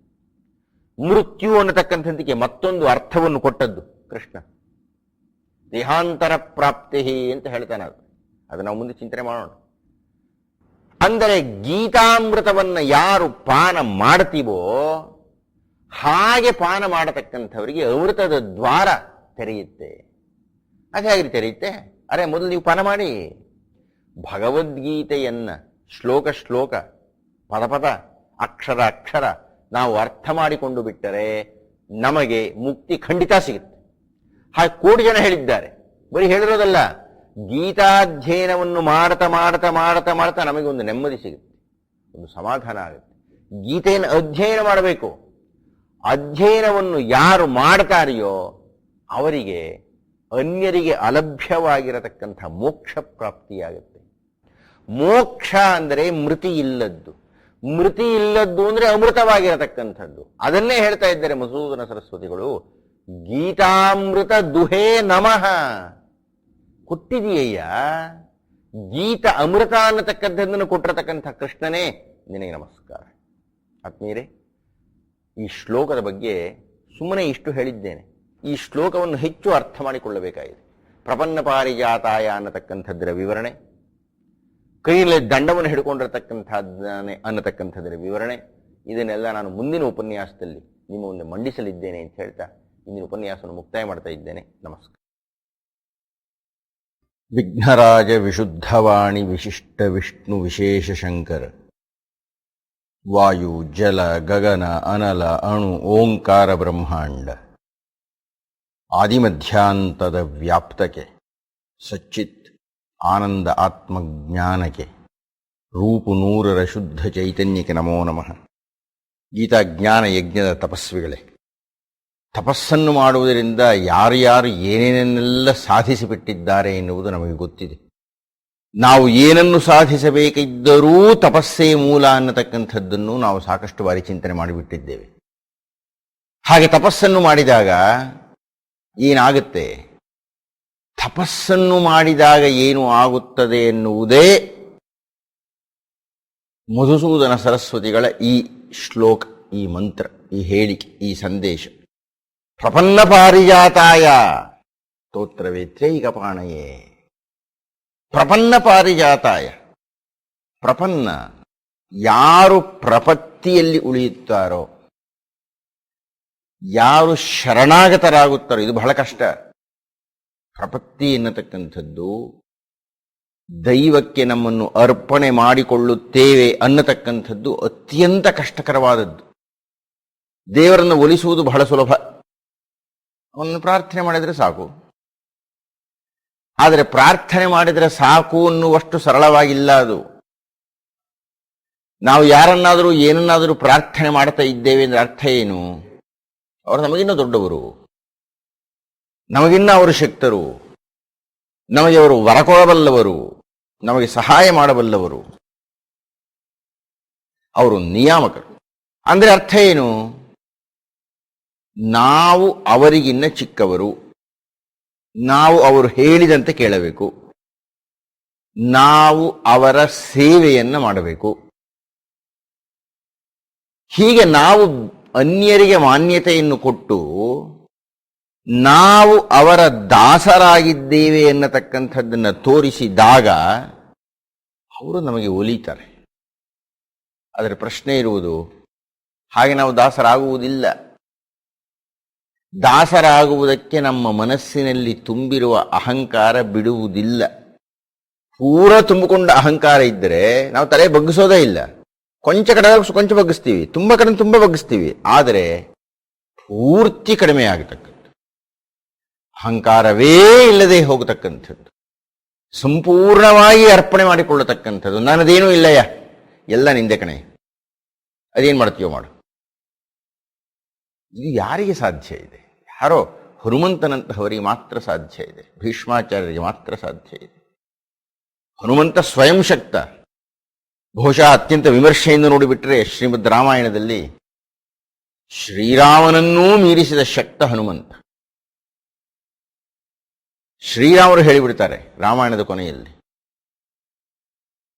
ಮೃತ್ಯು ಅನ್ನತಕ್ಕಂಥದ್ದಕ್ಕೆ ಮತ್ತೊಂದು ಅರ್ಥವನ್ನು ಕೊಟ್ಟದ್ದು ಕೃಷ್ಣ. ದೇಹಾಂತರ ಪ್ರಾಪ್ತಿ ಅಂತ ಹೇಳ್ತಾನೆ. ಅದು ನಾವು ಮುಂದೆ ಚಿಂತನೆ ಮಾಡೋಣ. ಅಂದರೆ ಗೀತಾಮೃತವನ್ನ ಯಾರು ಪಾನ ಮಾಡ್ತೀವೋ ಹಾಗೆ ಪಾನ ಮಾಡತಕ್ಕಂಥವರಿಗೆ ಅಮೃತದ ದ್ವಾರ ತೆರೆಯುತ್ತೆ. ಅದು ಹೇಗೆ ತೆರೆಯುತ್ತೆ? ಅರೆ, ಮೊದಲು ನೀವು ಪಾನ ಮಾಡಿ. ಭಗವದ್ಗೀತೆಯನ್ನ ಶ್ಲೋಕ ಶ್ಲೋಕ, ಪದ ಪದ, ಅಕ್ಷರ ಅಕ್ಷರ ನಾವು ಅರ್ಥ ಮಾಡಿಕೊಂಡು ಬಿಟ್ಟರೆ ನಮಗೆ ಮುಕ್ತಿ ಖಂಡಿತ ಸಿಗುತ್ತೆ. ಹಾಗೆ ಕೋಟಿ ಜನ ಹೇಳಿದ್ದಾರೆ. ಬರೀ ಹೇಳಿರೋದಲ್ಲ, ಗೀತಾಧ್ಯಯನವನ್ನು ಮಾಡ್ತಾ ಮಾಡ್ತಾ ಮಾಡ್ತಾ ಮಾಡ್ತಾ ನಮಗೆ ಒಂದು ನೆಮ್ಮದಿ ಸಿಗುತ್ತೆ, ಒಂದು ಸಮಾಧಾನ ಆಗುತ್ತೆ. ಗೀತೆಯನ್ನು ಅಧ್ಯಯನ ಮಾಡಬೇಕು. ಅಧ್ಯಯನವನ್ನು ಯಾರು ಮಾಡ್ತಾರೆಯೋ ಅವರಿಗೆ ಅನ್ಯರಿಗೆ ಅಲಭ್ಯವಾಗಿರತಕ್ಕಂಥ ಮೋಕ್ಷ ಪ್ರಾಪ್ತಿಯಾಗುತ್ತೆ. ಮೋಕ್ಷ ಅಂದರೆ ಮೃತಿ ಇಲ್ಲದ್ದು. ಮೃತಿ ಇಲ್ಲದ್ದು ಅಂದ್ರೆ ಅಮೃತವಾಗಿರತಕ್ಕಂಥದ್ದು. ಅದನ್ನೇ ಹೇಳ್ತಾ ಇದ್ದಾರೆ ಮಧುಸೂದನ ಸರಸ್ವತಿಗಳು. ಗೀತಾಮೃತ ದುಹೇ ನಮಃ. ಕೊಟ್ಟಿದೀಯಯ್ಯ, ಗೀತ ಅಮೃತ ಅನ್ನತಕ್ಕಂಥದ್ದನ್ನು ಕೊಟ್ಟಿರತಕ್ಕಂಥ ಕೃಷ್ಣನೇ ನಿನಗೆ ನಮಸ್ಕಾರ. ಆತ್ಮೀಯರೇ, ಈ ಶ್ಲೋಕದ ಬಗ್ಗೆ ಸುಮ್ಮನೆ ಇಷ್ಟು ಹೇಳಿದ್ದೇನೆ. ಈ ಶ್ಲೋಕವನ್ನು ಹೆಚ್ಚು ಅರ್ಥ ಮಾಡಿಕೊಳ್ಳಬೇಕಾಗಿದೆ. ಪ್ರಪನ್ನ ಪಾರಿಜಾತಾಯ ಅನ್ನತಕ್ಕಂಥದ್ದರ ವಿವರಣೆ, ಕೈಯಲ್ಲಿ ದಂಡವನ್ನು ಹಿಡ್ಕೊಂಡಿರತಕ್ಕಂಥದ್ದಾನೆ ಅನ್ನತಕ್ಕಂಥದ್ದರ ವಿವರಣೆ, ಇದನ್ನೆಲ್ಲ ನಾನು ಮುಂದಿನ ಉಪನ್ಯಾಸದಲ್ಲಿ ನಿಮ್ಮ ಮುಂದೆ ಮಂಡಿಸಲಿದ್ದೇನೆ ಅಂತ ಹೇಳ್ತಾ ಇಂದಿನ ಉಪನ್ಯಾಸವನ್ನು ಮುಕ್ತಾಯ ಮಾಡ್ತಾ ಇದ್ದೇನೆ. ನಮಸ್ಕಾರ. ವಿಘ್ನರಾಜ ವಿಶುದ್ಧವಾಣಿ ವಿಶಿಷ್ಟ ವಿಷ್ಣು ವಿಶೇಷ ಶಂಕರ. ವಾಯು ಜಲ ಗಗನ ಅನಲ ಅಣು ಓಂಕಾರ ಬ್ರಹ್ಮಾಂಡ ಆದಿಮಧ್ಯಾಂತದ ವ್ಯಾಪ್ತಕ್ಕೆ ಸಚ್ಚಿತ್ ಆನಂದ ಆತ್ಮಜ್ಞಾನಕ್ಕೆ ರೂಪು ನೂರರ ಶುದ್ಧ ಚೈತನ್ಯಕ್ಕೆ ನಮೋ ನಮಃ. ಗೀತಾಜ್ಞಾನ ಯಜ್ಞದ ತಪಸ್ವಿಗಳೇ, ತಪಸ್ಸನ್ನು ಮಾಡುವುದರಿಂದ ಯಾರ್ಯಾರು ಏನೇನೆಲ್ಲ ಸಾಧಿಸಿಬಿಟ್ಟಿದ್ದಾರೆ ಎನ್ನುವುದು ನಮಗೆ ಗೊತ್ತಿದೆ. ನಾವು ಏನನ್ನು ಸಾಧಿಸಬೇಕಿದ್ದರೂ ತಪಸ್ಸೇ ಮೂಲ ಅನ್ನತಕ್ಕಂಥದ್ದನ್ನು ನಾವು ಸಾಕಷ್ಟು ಬಾರಿ ಚಿಂತನೆ ಮಾಡಿಬಿಟ್ಟಿದ್ದೇವೆ. ಹಾಗೆ ತಪಸ್ಸನ್ನು ಮಾಡಿದಾಗ ಏನಾಗುತ್ತೆ? ತಪಸ್ಸನ್ನು ಮಾಡಿದಾಗ ಏನು ಆಗುತ್ತದೆ ಎನ್ನುವುದೇ ಮಧುಸೂದನ ಸರಸ್ವತಿಗಳ ಈ ಶ್ಲೋಕ, ಈ ಮಂತ್ರ, ಈ ಹೇಳಿಕೆ, ಈ ಸಂದೇಶ. ಪ್ರಪನ್ನ ಪಾರಿಜಾತಾಯ ಸ್ತೋತ್ರವೇತ್ರೈಕಪಾಣಯೇ. ಪ್ರಪನ್ನ ಪಾರಿಜಾತಾಯ. ಪ್ರಪನ್ನ, ಯಾರು ಪ್ರಪತ್ತಿಯಲ್ಲಿ ಉಳಿಯುತ್ತಾರೋ, ಯಾರು ಶರಣಾಗತರಾಗುತ್ತಾರೋ, ಇದು ಬಹಳ ಕಷ್ಟ. ಪ್ರಪತ್ತಿ ಎನ್ನತಕ್ಕಂಥದ್ದು ದೈವಕ್ಕೆ ನಮ್ಮನ್ನು ಅರ್ಪಣೆ ಮಾಡಿಕೊಳ್ಳುತ್ತೇವೆ ಅನ್ನತಕ್ಕಂಥದ್ದು ಅತ್ಯಂತ ಕಷ್ಟಕರವಾದದ್ದು. ದೇವರನ್ನು ಒಲಿಸುವುದು ಬಹಳ ಸುಲಭ, ಅವನನ್ನು ಪ್ರಾರ್ಥನೆ ಮಾಡಿದರೆ ಸಾಕು. ಆದರೆ ಪ್ರಾರ್ಥನೆ ಮಾಡಿದರೆ ಸಾಕು ಅನ್ನುವಷ್ಟು ಸರಳವಾಗಿಲ್ಲ ಅದು. ನಾವು ಯಾರನ್ನಾದರೂ ಏನನ್ನಾದರೂ ಪ್ರಾರ್ಥನೆ ಮಾಡ್ತಾ ಇದ್ದೇವೆ ಅಂದ್ರೆ ಅರ್ಥ ಏನು? ಅವರು ನಮಗಿನ್ನ ದೊಡ್ಡವರು, ನಮಗಿನ್ನ ಅವರು ಶಕ್ತರು, ನಮಗೆ ಅವರು ವರ ಕೊಡಬಲ್ಲವರು, ನಮಗೆ ಸಹಾಯ ಮಾಡಬಲ್ಲವರು, ಅವರು ನಿಯಾಮಕರು. ಅಂದ್ರೆ ಅರ್ಥ ಏನು? ನಾವು ಅವರಿಗಿನ್ನ ಚಿಕ್ಕವರು, ನಾವು ಅವರು ಹೇಳಿದಂತೆ ಕೇಳಬೇಕು, ನಾವು ಅವರ ಸೇವೆಯನ್ನ ಮಾಡಬೇಕು. ಹೀಗೆ ನಾವು ಅನ್ಯರಿಗೆ ಮಾನ್ಯತೆಯನ್ನು ಕೊಟ್ಟು ನಾವು ಅವರ ದಾಸರಾಗಿದ್ದೇವೆ ಎನ್ನತಕ್ಕಂಥದ್ದನ್ನು ತೋರಿಸಿದಾಗ ಅವರು ನಮಗೆ ಒಲಿತಾರೆ. ಅದರ ಪ್ರಶ್ನೆ ಇರುವುದು, ಹಾಗೆ ನಾವು ದಾಸರಾಗುವುದಿಲ್ಲ. ದಾಸರಾಗುವುದಕ್ಕೆ ನಮ್ಮ ಮನಸ್ಸಿನಲ್ಲಿ ತುಂಬಿರುವ ಅಹಂಕಾರ ಬಿಡುವುದಿಲ್ಲ. ಪೂರ ತುಂಬಿಕೊಂಡ ಅಹಂಕಾರ ಇದ್ದರೆ ನಾವು ತಲೆ ಬಗ್ಗಿಸೋದೇ ಇಲ್ಲ. ಕೊಂಚ ಕಡೆ ಕೊಂಚ ಬಗ್ಗಿಸ್ತೀವಿ, ತುಂಬ ಕಡೆ ತುಂಬ ಬಗ್ಗಿಸ್ತೀವಿ, ಆದರೆ ಪೂರ್ತಿ ಕಡಿಮೆ ಆಗತಕ್ಕಂಥದ್ದು, ಅಹಂಕಾರವೇ ಇಲ್ಲದೆ ಹೋಗತಕ್ಕಂಥದ್ದು, ಸಂಪೂರ್ಣವಾಗಿ ಅರ್ಪಣೆ ಮಾಡಿಕೊಳ್ಳತಕ್ಕಂಥದ್ದು. ನನ್ನದೇನೂ ಇಲ್ಲಯ್ಯ, ಎಲ್ಲ ನಿಂದೆ ಕಣೆ, ಅದೇನು ಮಾಡ್ತೀಯೋ ಮಾಡು. ಇದು ಯಾರಿಗೆ ಸಾಧ್ಯ ಇದೆ? ಯಾರೋ ಹನುಮಂತನಂತಹವರಿಗೆ ಮಾತ್ರ ಸಾಧ್ಯ ಇದೆ, ಭೀಷ್ಮಾಚಾರ್ಯರಿಗೆ ಮಾತ್ರ ಸಾಧ್ಯ ಇದೆ. ಹನುಮಂತ ಸ್ವಯಂ ಶಕ್ತ. ಬಹುಶಃ ಅತ್ಯಂತ ವಿಮರ್ಶೆಯಿಂದ ನೋಡಿಬಿಟ್ರೆ ಶ್ರೀಮದ್ ರಾಮಾಯಣದಲ್ಲಿ ಶ್ರೀರಾಮನನ್ನೂ ಮೀರಿಸಿದ ಶಕ್ತ ಹನುಮಂತ. ಶ್ರೀರಾಮರು ಹೇಳಿಬಿಡ್ತಾರೆ ರಾಮಾಯಣದ ಕೊನೆಯಲ್ಲಿ,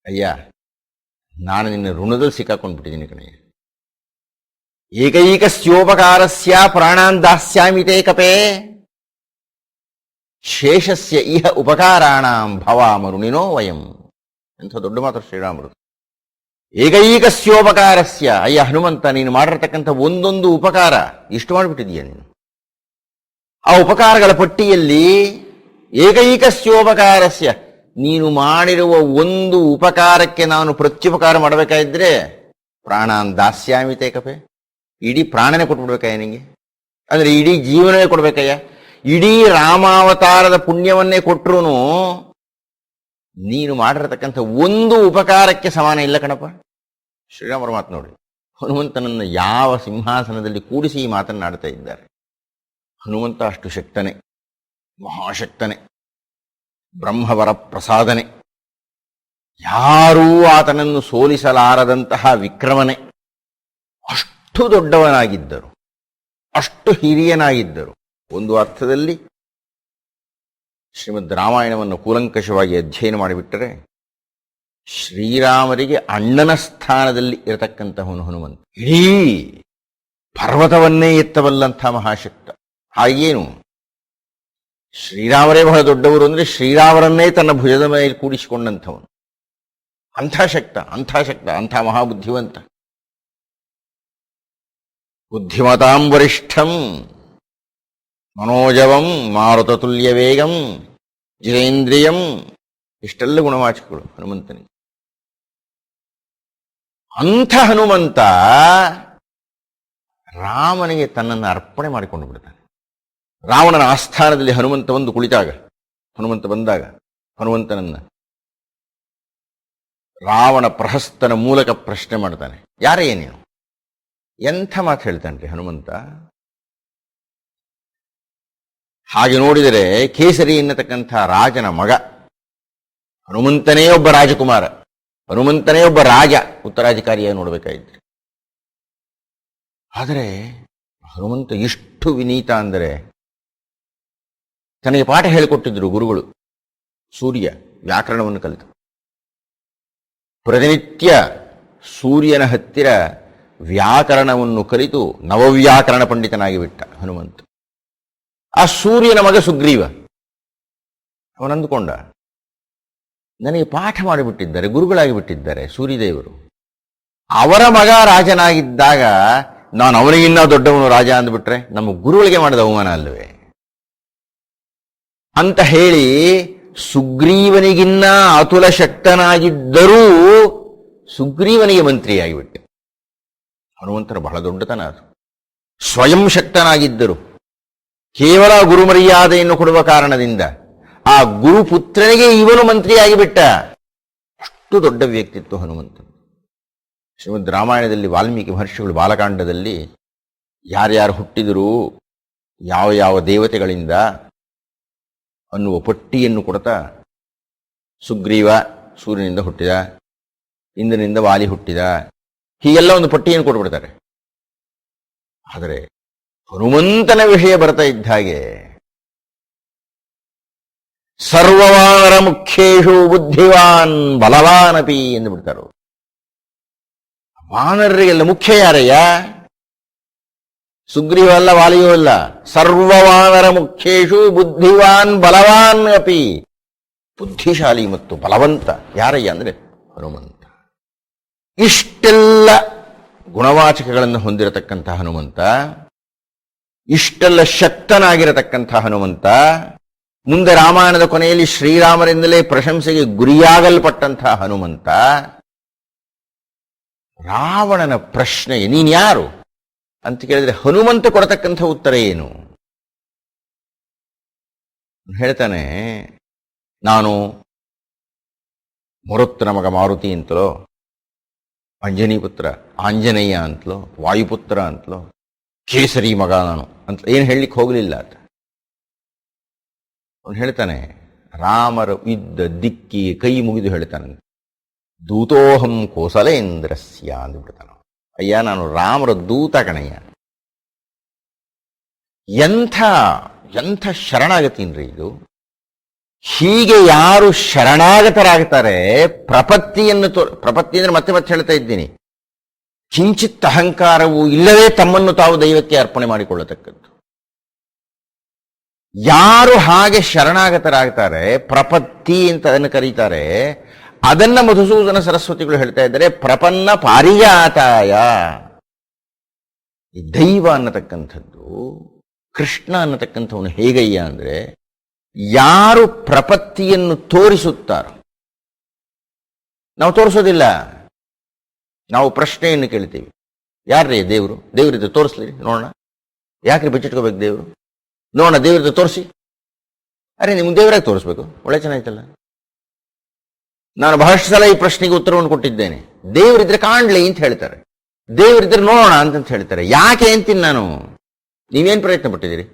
ಅಯ್ಯ ನಾನು ನಿನ್ನ ಋಣದಲ್ಲಿ ಸಿಕ್ಕಾಕೊಂಡ್ಬಿಟ್ಟಿದ್ದೀನಿ ಕಣಯ್ಯ. ಏಕೈಕಸ್ಯೋಪಕಾರಸ್ಯ ಪ್ರಾಣಾನ್ ದಾಸ್ಯಾಮಿ ತೇ ಕಪೇ ಶೇಷಸ್ಯ ಇಹ ಉಪಕಾರಾಣಾಂ ಭವಾಮ ಋಣಿನೋ ವಯಂ. ಎಂಥ ದೊಡ್ಡ ಮಾತು ಶ್ರೀರಾಮರು. ಏಕೈಕಸ್ಯೋಪಕಾರಸ್ಯ, ಅಯ್ಯ ಹನುಮಂತ ನೀನು ಮಾಡಿರತಕ್ಕಂಥ ಒಂದೊಂದು ಉಪಕಾರ ಇಷ್ಟು ಮಾಡಿಬಿಟ್ಟಿದೀಯ ನೀನು. ಆ ಉಪಕಾರಗಳ ಪಟ್ಟಿಯಲ್ಲಿ ಏಕೈಕಸ್ಯೋಪಕಾರಸ್ಯ, ನೀನು ಮಾಡಿರುವ ಒಂದು ಉಪಕಾರಕ್ಕೆ ನಾನು ಪ್ರತ್ಯುಪಕಾರ ಮಾಡಬೇಕಾಗಿದ್ರೆ ಪ್ರಾಣಾನ್ ದಾಸ್ಯಾಮಿ ತೇ ಕಪೆ, ಇಡೀ ಪ್ರಾಣನೇ ಕೊಟ್ಬಿಡ್ಬೇಕಯ್ಯ ನಿಂಗೆ, ಅಂದ್ರೆ ಇಡೀ ಜೀವನವೇ ಕೊಡ್ಬೇಕಯ್ಯ. ಇಡೀ ರಾಮಾವತಾರದ ಪುಣ್ಯವನ್ನೇ ಕೊಟ್ರು ನೀನು ಮಾಡಿರತಕ್ಕಂಥ ಒಂದು ಉಪಕಾರಕ್ಕೆ ಸಮಾನ ಇಲ್ಲ ಕಣಪ್ಪ. ಶ್ರೀರಾಮರ ಮಾತು ನೋಡಿ, ಹನುಮಂತನನ್ನು ಯಾವ ಸಿಂಹಾಸನದಲ್ಲಿ ಕೂಡಿಸಿ ಈ ಮಾತನ್ನಾಡ್ತಾ ಇದ್ದಾರೆ. ಹನುಮಂತ ಅಷ್ಟು ಶಕ್ತನೇ, ಮಹಾಶಕ್ತನೇ, ಬ್ರಹ್ಮವರ ಪ್ರಸಾದನೆ, ಯಾರೂ ಆತನನ್ನು ಸೋಲಿಸಲಾರದಂತಹ ವಿಕ್ರಮನೆ. ಅಷ್ಟು ದೊಡ್ಡವನಾಗಿದ್ದರು, ಅಷ್ಟು ಹಿರಿಯನಾಗಿದ್ದರು. ಒಂದು ಅರ್ಥದಲ್ಲಿ ಶ್ರೀಮದ್ ರಾಮಾಯಣವನ್ನು ಕೂಲಂಕಷವಾಗಿ ಅಧ್ಯಯನ ಮಾಡಿಬಿಟ್ಟರೆ ಶ್ರೀರಾಮರಿಗೆ ಅಣ್ಣನ ಸ್ಥಾನದಲ್ಲಿ ಇರತಕ್ಕಂತಹವನು ಹನುಮಂತ. ಇಡೀ ಪರ್ವತವನ್ನೇ ಎತ್ತಬಲ್ಲಂಥ ಮಹಾಶಕ್ತ. ಹಾಗೇನು ಶ್ರೀರಾಮರೇ ಬಹಳ ದೊಡ್ಡವರು ಅಂದ್ರೆ ಶ್ರೀರಾಮರನ್ನೇ ತನ್ನ ಭುಜದ ಮೇಲೆ ಕೂಡಿಸಿಕೊಂಡಂಥವನು. ಅಂಥ ಶಕ್ತ, ಅಂಥ ಶಕ್ತ, ಅಂಥ ಮಹಾಬುದ್ಧಿವಂತ. ಬುದ್ಧಿಮತಾಂ ವರಿಷ್ಠಂ ಮನೋಜವಂ ಮಾರುತತುಲ್ಯ ವೇಗಂ ಜಿತೇಂದ್ರಿಯಂ, ಇಷ್ಟೆಲ್ಲ ಗುಣವಾಚಕಗಳು ಹನುಮಂತನಿಗೆ. ಅಂಥ ಹನುಮಂತ ರಾಮನಿಗೆ ತನ್ನನ್ನು ಅರ್ಪಣೆ ಮಾಡಿಕೊಂಡು ಬಿಡ್ತಾನೆ. ರಾವಣನ ಆಸ್ಥಾನದಲ್ಲಿ ಹನುಮಂತ ಬಂದಾಗ ಹನುಮಂತನನ್ನ ರಾವಣ ಪ್ರಹಸ್ತನ ಮೂಲಕ ಪ್ರಶ್ನೆ ಮಾಡ್ತಾನೆ, ಯಾರೇ ನೀನು? ಎಂಥ ಮಾತು ಹೇಳ್ತಾನ್ರಿ ಹನುಮಂತ. ಹಾಗೆ ನೋಡಿದರೆ ಕೇಸರಿ ಎನ್ನತಕ್ಕಂಥ ರಾಜನ ಮಗ, ಹನುಮಂತನೇ ಒಬ್ಬ ರಾಜಕುಮಾರ, ಹನುಮಂತನೇ ಒಬ್ಬ ರಾಜ, ಉತ್ತರಾಧಿಕಾರಿಯಾಗಿ ನೋಡ್ಬೇಕಾಗಿದ್ರಿ. ಆದರೆ ಹನುಮಂತ ಎಷ್ಟು ವಿನೀತ ಅಂದರೆ, ತನಗೆ ಪಾಠ ಹೇಳಿಕೊಟ್ಟಿದ್ರು ಗುರುಗಳು, ಸೂರ್ಯ ವ್ಯಾಕರಣವನ್ನು ಕಲಿತು ಪ್ರತಿನಿತ್ಯ ಸೂರ್ಯನ ಹತ್ತಿರ ವ್ಯಾಕರಣವನ್ನು ಕಲಿತು ನವವ್ಯಾಕರಣ ಪಂಡಿತನಾಗಿ ಬಿಟ್ಟ ಹನುಮಂತ. ಆ ಸೂರ್ಯನ ಮಗ ಸುಗ್ರೀವ, ಅವನಂದುಕೊಂಡ ನನಗೆ ಪಾಠ ಮಾಡಿಬಿಟ್ಟಿದ್ದಾರೆ, ಗುರುಗಳಾಗಿ ಬಿಟ್ಟಿದ್ದಾರೆ ಸೂರ್ಯದೇವರು, ಅವರ ಮಗ ರಾಜನಾಗಿದ್ದಾಗ ನಾನು ಅವನಿಗಿನ್ನ ದೊಡ್ಡವನು ರಾಜ ಅಂದ್ಬಿಟ್ರೆ ನಮ್ಮ ಗುರುಗಳಿಗೆ ಮಾಡಿದ ಅವಮಾನ ಅಲ್ಲವೇ ಅಂತ ಹೇಳಿ ಸುಗ್ರೀವನಿಗಿನ್ನ ಅತುಲ ಶಕ್ತನಾಗಿದ್ದರೂ ಸುಗ್ರೀವನಿಗೆ ಮಂತ್ರಿಯಾಗಿಬಿಟ್ಟೆ. ಹನುಮಂತನ ಬಹಳ ದೊಡ್ಡತನ ಅದು. ಸ್ವಯಂ ಶಕ್ತನಾಗಿದ್ದರು, ಕೇವಲ ಗುರುಮರ್ಯಾದೆಯನ್ನು ಕೊಡುವ ಕಾರಣದಿಂದ ಆ ಗುರುಪುತ್ರನಿಗೆ ಇವನು ಮಂತ್ರಿಯಾಗಿಬಿಟ್ಟ. ಅಷ್ಟು ದೊಡ್ಡ ವ್ಯಕ್ತಿತ್ವ ಹನುಮಂತ. ಶ್ರೀಮದ್ ರಾಮಾಯಣದಲ್ಲಿ ವಾಲ್ಮೀಕಿ ಮಹರ್ಷಿಗಳು ಬಾಲಕಾಂಡದಲ್ಲಿ ಯಾರ್ಯಾರು ಹುಟ್ಟಿದರು, ಯಾವ ಯಾವ ದೇವತೆಗಳಿಂದ ಅನ್ನುವ ಪಟ್ಟಿಯನ್ನು ಕೊಡ್ತಾ, ಸುಗ್ರೀವ ಸೂರ್ಯನಿಂದ ಹುಟ್ಟಿದ, ಇಂದ್ರನಿಂದ ವಾಲಿ ಹುಟ್ಟಿದ, ಹೀಗೆಲ್ಲ ಒಂದು ಪಟ್ಟಿಯನ್ನು ಕೊಟ್ಬಿಡ್ತಾರೆ. ಆದರೆ ಹನುಮಂತನ ವಿಷಯ ಬರ್ತಾ ಇದ್ದ ಹಾಗೆ ಸರ್ವವಾನರ ಮುಖ್ಯೇಶು ಬುದ್ಧಿವಾನ್ ಬಲವಾನಪಿ ಎಂದು ಬಿಡ್ತಾರೆ. ವಾನರರಿಗೆಲ್ಲ ಮುಖ್ಯ ಯಾರಯ್ಯ? ಸುಗ್ರೀವ ಅಲ್ಲ, ವಾಲಿಯೂ ಅಲ್ಲ. ಸರ್ವವಾನರ ಮುಖ್ಯೇಶು ಬುದ್ಧಿವಾನ್ ಬಲವಾನ್ ಅಪಿ, ಬುದ್ಧಿಶಾಲಿ ಮತ್ತು ಬಲವಂತ ಯಾರಯ್ಯ ಅಂದ್ರೆ ಹನುಮಂತ. ಇಷ್ಟೆಲ್ಲ ಗುಣವಾಚಕಗಳನ್ನು ಹೊಂದಿರತಕ್ಕಂಥ ಹನುಮಂತ, ಇಷ್ಟೆಲ್ಲ ಶಕ್ತನಾಗಿರತಕ್ಕಂಥ ಹನುಮಂತ, ಮುಂದೆ ರಾಮಾಯಣದ ಕೊನೆಯಲ್ಲಿ ಶ್ರೀರಾಮರಿಂದಲೇ ಪ್ರಶಂಸೆಗೆ ಗುರಿಯಾಗಲ್ಪಟ್ಟಂಥ ಹನುಮಂತ, ರಾವಣನ ಪ್ರಶ್ನೆ ನೀನ್ಯಾರು ಅಂತ ಕೇಳಿದ್ರೆ ಹನುಮಂತ ಕೊಡತಕ್ಕಂಥ ಉತ್ತರ ಏನು? ಹೇಳ್ತಾನೆ, ನಾನು ಮರುತ್ತನ ಮಗ ಮಾರುತಿ ಅಂತಲೋ, ಅಂಜನಿ ಪುತ್ರ ಆಂಜನೇಯ ಅಂತಲೋ, ವಾಯುಪುತ್ರ ಅಂತಲೋ, ಕೇಸರಿ ಮಗ ನಾನು ಅಂತ ಏನು ಹೇಳಲಿಕ್ಕೆ ಹೋಗಲಿಲ್ಲ ಆತ. ಅವನು ಹೇಳ್ತಾನೆ, ರಾಮರ ಇದ್ದ ದಿಕ್ಕಿಗೆ ಕೈ ಮುಗಿದು ಹೇಳ್ತಾನೆ, ದೂತೋಹಂ ಕೋಸಲೇಂದ್ರಸ್ಯ ಅಂದ್ಬಿಡ್ತಾನ. ಅಯ್ಯ ನಾನು ರಾಮರ ದೂತ ಕಣಯ್ಯ. ಎಂಥ ಶರಣಾಗತೀನ್ರಿ ಇದು. ಹೀಗೆ ಯಾರು ಶರಣಾಗತರಾಗ್ತಾರೆ, ಪ್ರಪತ್ತಿ ಅಂದ್ರೆ ಮತ್ತೆ ಮತ್ತೆ ಹೇಳ್ತಾ ಇದ್ದೀನಿ, ಕಿಂಚಿತ್ ಅಹಂಕಾರವು ಇಲ್ಲವೇ ತಮ್ಮನ್ನು ತಾವು ದೈವಕ್ಕೆ ಅರ್ಪಣೆ ಮಾಡಿಕೊಳ್ಳತಕ್ಕದ್ದು. ಯಾರು ಹಾಗೆ ಶರಣಾಗತರಾಗ್ತಾರೆ, ಪ್ರಪತ್ತಿ ಅಂತ ಅದನ್ನು ಕರೀತಾರೆ. ಅದನ್ನ ಮಧುಸೂದನ ಸರಸ್ವತಿಗಳು ಹೇಳ್ತಾ ಇದ್ದಾರೆ, ಪ್ರಪನ್ನ ಪಾರಿಜಾತಾಯ. ಈ ದೈವ ಅನ್ನತಕ್ಕಂಥದ್ದು, ಕೃಷ್ಣ ಅನ್ನತಕ್ಕಂಥವನು ಹೇಗಯ್ಯ ಅಂದ್ರೆ, ಯಾರು ಪ್ರಪತ್ತಿಯನ್ನು ತೋರಿಸುತ್ತಾರೋ, ನಾವು ತೋರಿಸೋದಿಲ್ಲ, ನಾವು ಪ್ರಶ್ನೆಯನ್ನು ಕೇಳ್ತೀವಿ, ಯಾರ್ರೀ ದೇವರು? ದೇವರಿದ್ರೆ ತೋರಿಸ್ಲಿರಿ ನೋಡೋಣ. ಯಾಕ್ರಿ ಬಚ್ಚಿಟ್ಕೋಬೇಕು ದೇವರು? ನೋಡೋಣ ದೇವರಿದ್ರೆ ತೋರಿಸಿ. ಅರೆ ನಿಮ್ಗೆ ದೇವರಾಗಿ ತೋರಿಸ್ಬೇಕು, ಒಳ್ಳೆ ಚೆನ್ನಾಯ್ತಲ್ಲ. ನಾನು ಬಹಳಷ್ಟು ಸಲ ಈ ಪ್ರಶ್ನೆಗೆ ಉತ್ತರವನ್ನು ಕೊಟ್ಟಿದ್ದೇನೆ. ದೇವರಿದ್ರೆ ಕಾಣ್ಲಿ ಅಂತ ಹೇಳ್ತಾರೆ, ದೇವರಿದ್ರೆ ನೋಡೋಣ ಅಂತ ಹೇಳ್ತಾರೆ. ಯಾಕೆ ಅಂತೀನಿ ನಾನು. ನೀವೇನ್ ಪ್ರಯತ್ನ ಪಟ್ಟಿದ್ದೀರಿ?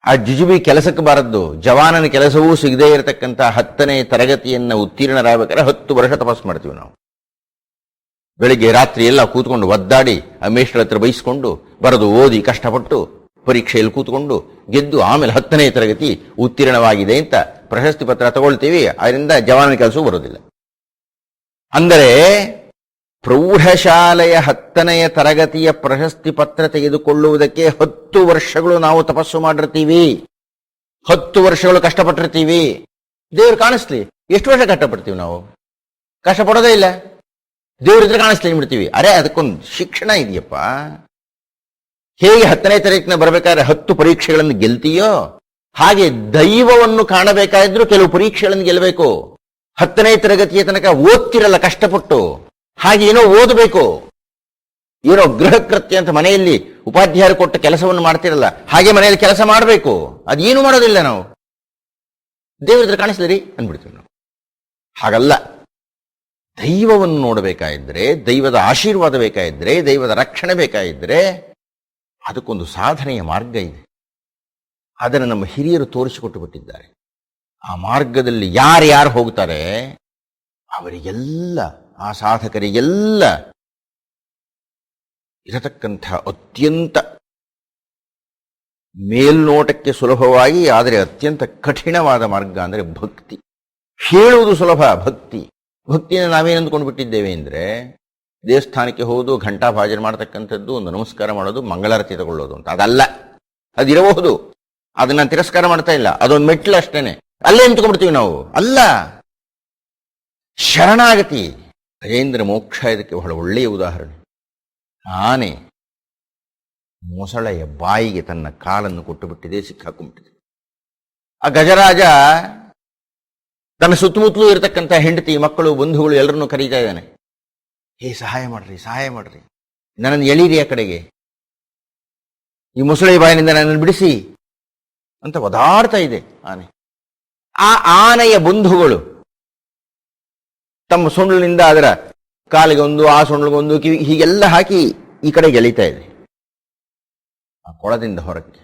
ಆ ಜುಜುಬಿ ಕೆಲಸಕ್ಕೆ ಬಾರದ್ದು, ಜವಾನನ ಕೆಲಸವೂ ಸಿಗದೇ ಇರತಕ್ಕಂಥ 10ನೇ ತರಗತಿಯನ್ನ ಉತ್ತೀರ್ಣರಾಗಬೇಕಾದ್ರೆ 10 ವರ್ಷ ತಪಸ್ಸು ಮಾಡ್ತೀವಿ ನಾವು. ಬೆಳಿಗ್ಗೆ ರಾತ್ರಿ ಎಲ್ಲ ಕೂತ್ಕೊಂಡು ಒದ್ದಾಡಿ ಆ ಮೇಷ್ಟ್ರ ಹತ್ರ ಬೈಸ್ಕೊಂಡು ಬರೆದು ಓದಿ ಕಷ್ಟಪಟ್ಟು ಪರೀಕ್ಷೆಯಲ್ಲಿ ಕೂತ್ಕೊಂಡು ಗೆದ್ದು ಆಮೇಲೆ 10ನೇ ತರಗತಿ ಉತ್ತೀರ್ಣವಾಗಿದೆ ಅಂತ ಪ್ರಶಸ್ತಿ ಪತ್ರ ತಗೊಳ್ತೀವಿ. ಅದರಿಂದ ಜವಾನನ ಕೆಲಸವೂ ಬರೋದಿಲ್ಲ. ಅಂದರೆ ಪ್ರೌಢಶಾಲೆಯ 10ನೇ ತರಗತಿಯ ಪ್ರಶಸ್ತಿ ಪತ್ರ ತೆಗೆದುಕೊಳ್ಳುವುದಕ್ಕೆ 10 ವರ್ಷಗಳು ನಾವು ತಪಸ್ಸು ಮಾಡಿರ್ತೀವಿ, 10 ವರ್ಷಗಳು ಕಷ್ಟಪಟ್ಟಿರ್ತೀವಿ. ದೇವ್ರು ಕಾಣಿಸ್ಲಿ, ಎಷ್ಟು ವರ್ಷ ಕಷ್ಟಪಡ್ತೀವಿ ನಾವು? ಕಷ್ಟಪಡೋದೇ ಇಲ್ಲ. ದೇವರಿದ್ರೆ ಕಾಣಿಸ್ಲಿ ಬಿಡ್ತೀವಿ. ಅರೆ ಅದಕ್ಕೊಂದು ಶಿಕ್ಷಣ ಇದೆಯಪ್ಪ. ಹೇಗೆ 10ನೇ ತರಗತಿನ ಬರಬೇಕಾದ್ರೆ 10 ಪರೀಕ್ಷೆಗಳನ್ನು ಗೆಲ್ತೀಯೋ, ಹಾಗೆ ದೈವವನ್ನು ಕಾಣಬೇಕಾದ್ರೂ ಕೆಲವು ಪರೀಕ್ಷೆಗಳನ್ನು ಗೆಲ್ಲಬೇಕು. 10ನೇ ತರಗತಿಯ ತನಕ ಓದ್ತಿರಲ್ಲ ಕಷ್ಟಪಟ್ಟು, ಹಾಗೆ ಏನೋ ಓದಬೇಕು, ಏನೋ ಗೃಹ ಕೃತ್ಯ ಅಂತ ಮನೆಯಲ್ಲಿ ಉಪಾಧ್ಯಾಯರು ಕೊಟ್ಟ ಕೆಲಸವನ್ನು ಮಾಡ್ತಿರಲ್ಲ, ಹಾಗೆ ಮನೆಯಲ್ಲಿ ಕೆಲಸ ಮಾಡಬೇಕು. ಅದೇನು ಮಾಡೋದಿಲ್ಲ ನಾವು. ದೇವರಿದ್ರೆ ಕಾಣಿಸ್ಲಿರಿ ಅಂದ್ಬಿಡ್ತೀವಿ ನಾವು. ಹಾಗಲ್ಲ. ದೈವವನ್ನು ನೋಡಬೇಕಾಯಿದ್ರೆ, ದೈವದ ಆಶೀರ್ವಾದ ಬೇಕಾಯಿದ್ರೆ, ದೈವದ ರಕ್ಷಣೆ ಬೇಕಾಯಿದ್ರೆ ಅದಕ್ಕೊಂದು ಸಾಧನೆಯ ಮಾರ್ಗ ಇದೆ. ಅದನ್ನು ನಮ್ಮ ಹಿರಿಯರು ತೋರಿಸಿಕೊಟ್ಟು ಬಿಟ್ಟಿದ್ದಾರೆ. ಆ ಮಾರ್ಗದಲ್ಲಿ ಯಾರ್ಯಾರು ಹೋಗ್ತಾರೆ ಅವರಿಗೆಲ್ಲ, ಆ ಸಾಧಕರಿಗೆಲ್ಲ ಇರತಕ್ಕಂಥ ಅತ್ಯಂತ ಮೇಲ್ನೋಟಕ್ಕೆ ಸುಲಭವಾಗಿ ಆದರೆ ಅತ್ಯಂತ ಕಠಿಣವಾದ ಮಾರ್ಗ ಅಂದರೆ ಭಕ್ತಿ. ಹೇಳುವುದು ಸುಲಭ, ಭಕ್ತಿ. ಭಕ್ತಿಯನ್ನು ನಾವೇನು ಅಂದ್ಕೊಂಡು ಬಿಟ್ಟಿದ್ದೇವೆ ಅಂದರೆ, ದೇವಸ್ಥಾನಕ್ಕೆ ಹೋದು ಘಂಟಾ ಭಾಜನೆ ಮಾಡ್ತಕ್ಕಂಥದ್ದು, ಒಂದು ನಮಸ್ಕಾರ ಮಾಡೋದು, ಮಂಗಳಾರತಿ ತಗೊಳ್ಳೋದು ಅಂತ. ಅದಲ್ಲ. ಅದಿರಬಹುದು, ಅದನ್ನ ತಿರಸ್ಕಾರ ಮಾಡ್ತಾ ಇಲ್ಲ, ಅದೊಂದು ಮೆಟ್ಲು ಅಷ್ಟೇನೆ. ಅಲ್ಲೇ ನಿಂತ್ಕೊಂಡ್ಬಿಡ್ತೀವಿ ನಾವು. ಅಲ್ಲ, ಶರಣಾಗತಿ. ಗಜೇಂದ್ರ ಮೋಕ್ಷ ಇದಕ್ಕೆ ಬಹಳ ಒಳ್ಳೆಯ ಉದಾಹರಣೆ. ಆನೆ ಮೊಸಳೆಯ ಬಾಯಿಗೆ ತನ್ನ ಕಾಲನ್ನು ಕೊಟ್ಟು ಬಿಟ್ಟಿದೆ, ಸಿಕ್ಕಾಕೊಂಡ್ಬಿಟ್ಟಿದೆ. ಆ ಗಜರಾಜ ತನ್ನ ಸುತ್ತಮುತ್ತಲೂ ಇರತಕ್ಕಂಥ ಹೆಂಡತಿ, ಮಕ್ಕಳು, ಬಂಧುಗಳು ಎಲ್ಲರನ್ನೂ ಕರೀತಾ ಇದ್ದಾನೆ. ಹೇ ಸಹಾಯ ಮಾಡ್ರಿ, ಸಹಾಯ ಮಾಡ್ರಿ, ನನ್ನನ್ನು ಎಳೀರಿ ಆ ಕಡೆಗೆ, ಈ ಮೊಸಳೆ ಬಾಯಿನಿಂದ ನನ್ನನ್ನು ಬಿಡಿಸಿ ಅಂತ ಒದಾಡ್ತಾ ಇದೆ ಆನೆ. ಆ ಆನೆಯ ಬಂಧುಗಳು ತಮ್ಮ ಸೊಂಡಿಲಿನಿಂದ ಅದರ ಕಾಲಿಗೆ ಒಂದು, ಆ ಸೊಂಡಿಗೊಂದು, ಕಿವಿ, ಹೀಗೆಲ್ಲ ಹಾಕಿ ಈ ಕಡೆಗೆ ಎಳಿತಾ ಇದೆ ಆ ಕೊಳದಿಂದ ಹೊರಕ್ಕೆ.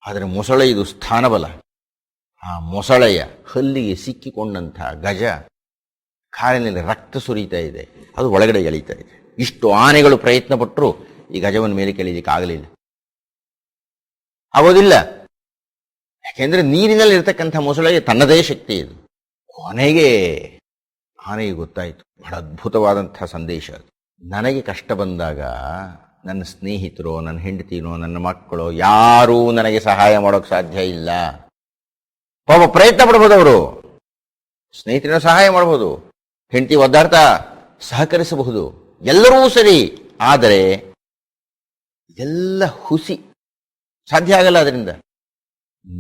ಆದರೆ ಮೊಸಳೆ ಇದು ಸ್ಥಾನಬಲ. ಆ ಮೊಸಳೆಯ ಹಲ್ಲಿಗೆ ಸಿಕ್ಕಿಕೊಂಡಂಥ ಗಜ ಕಾಲಿನಲ್ಲಿ ರಕ್ತ ಸುರಿತಾ ಇದೆ, ಅದು ಒಳಗಡೆ ಎಳಿತಾ ಇದೆ. ಇಷ್ಟು ಆನೆಗಳು ಪ್ರಯತ್ನ ಪಟ್ಟರು ಈ ಗಜವನ್ನು ಮೇಲೆ ಕೆಳಲಿಕ್ಕೆ ಆಗಲಿಲ್ಲ, ಆಗೋದಿಲ್ಲ. ಯಾಕೆಂದ್ರೆ ನೀರಿನಲ್ಲಿ ಇರತಕ್ಕಂಥ ಮೊಸಳೆಗೆ ತನ್ನದೇ ಶಕ್ತಿ ಇದು. ಕೊನೆಗೆ ಆನೆಗೆ ಗೊತ್ತಾಯಿತು, ಬಹಳ ಅದ್ಭುತವಾದಂಥ ಸಂದೇಶ ಅದು. ನನಗೆ ಕಷ್ಟ ಬಂದಾಗ ನನ್ನ ಸ್ನೇಹಿತರೋ, ನನ್ನ ಹೆಂಡತಿನೋ, ನನ್ನ ಮಕ್ಕಳು ಯಾರೂ ನನಗೆ ಸಹಾಯ ಮಾಡೋಕೆ ಸಾಧ್ಯ ಇಲ್ಲ. ಪಾಪ ಪ್ರಯತ್ನ ಪಡ್ಬೋದು ಅವರು, ಸ್ನೇಹಿತರನ್ನ ಸಹಾಯ ಮಾಡ್ಬೋದು, ಹೆಂಡತಿ ಒದ್ದಾಡ್ತಾ ಸಹಕರಿಸಬಹುದು, ಎಲ್ಲರೂ ಸರಿ. ಆದರೆ ಎಲ್ಲ ಹುಸಿ, ಸಾಧ್ಯ ಆಗಲ್ಲ. ಅದರಿಂದ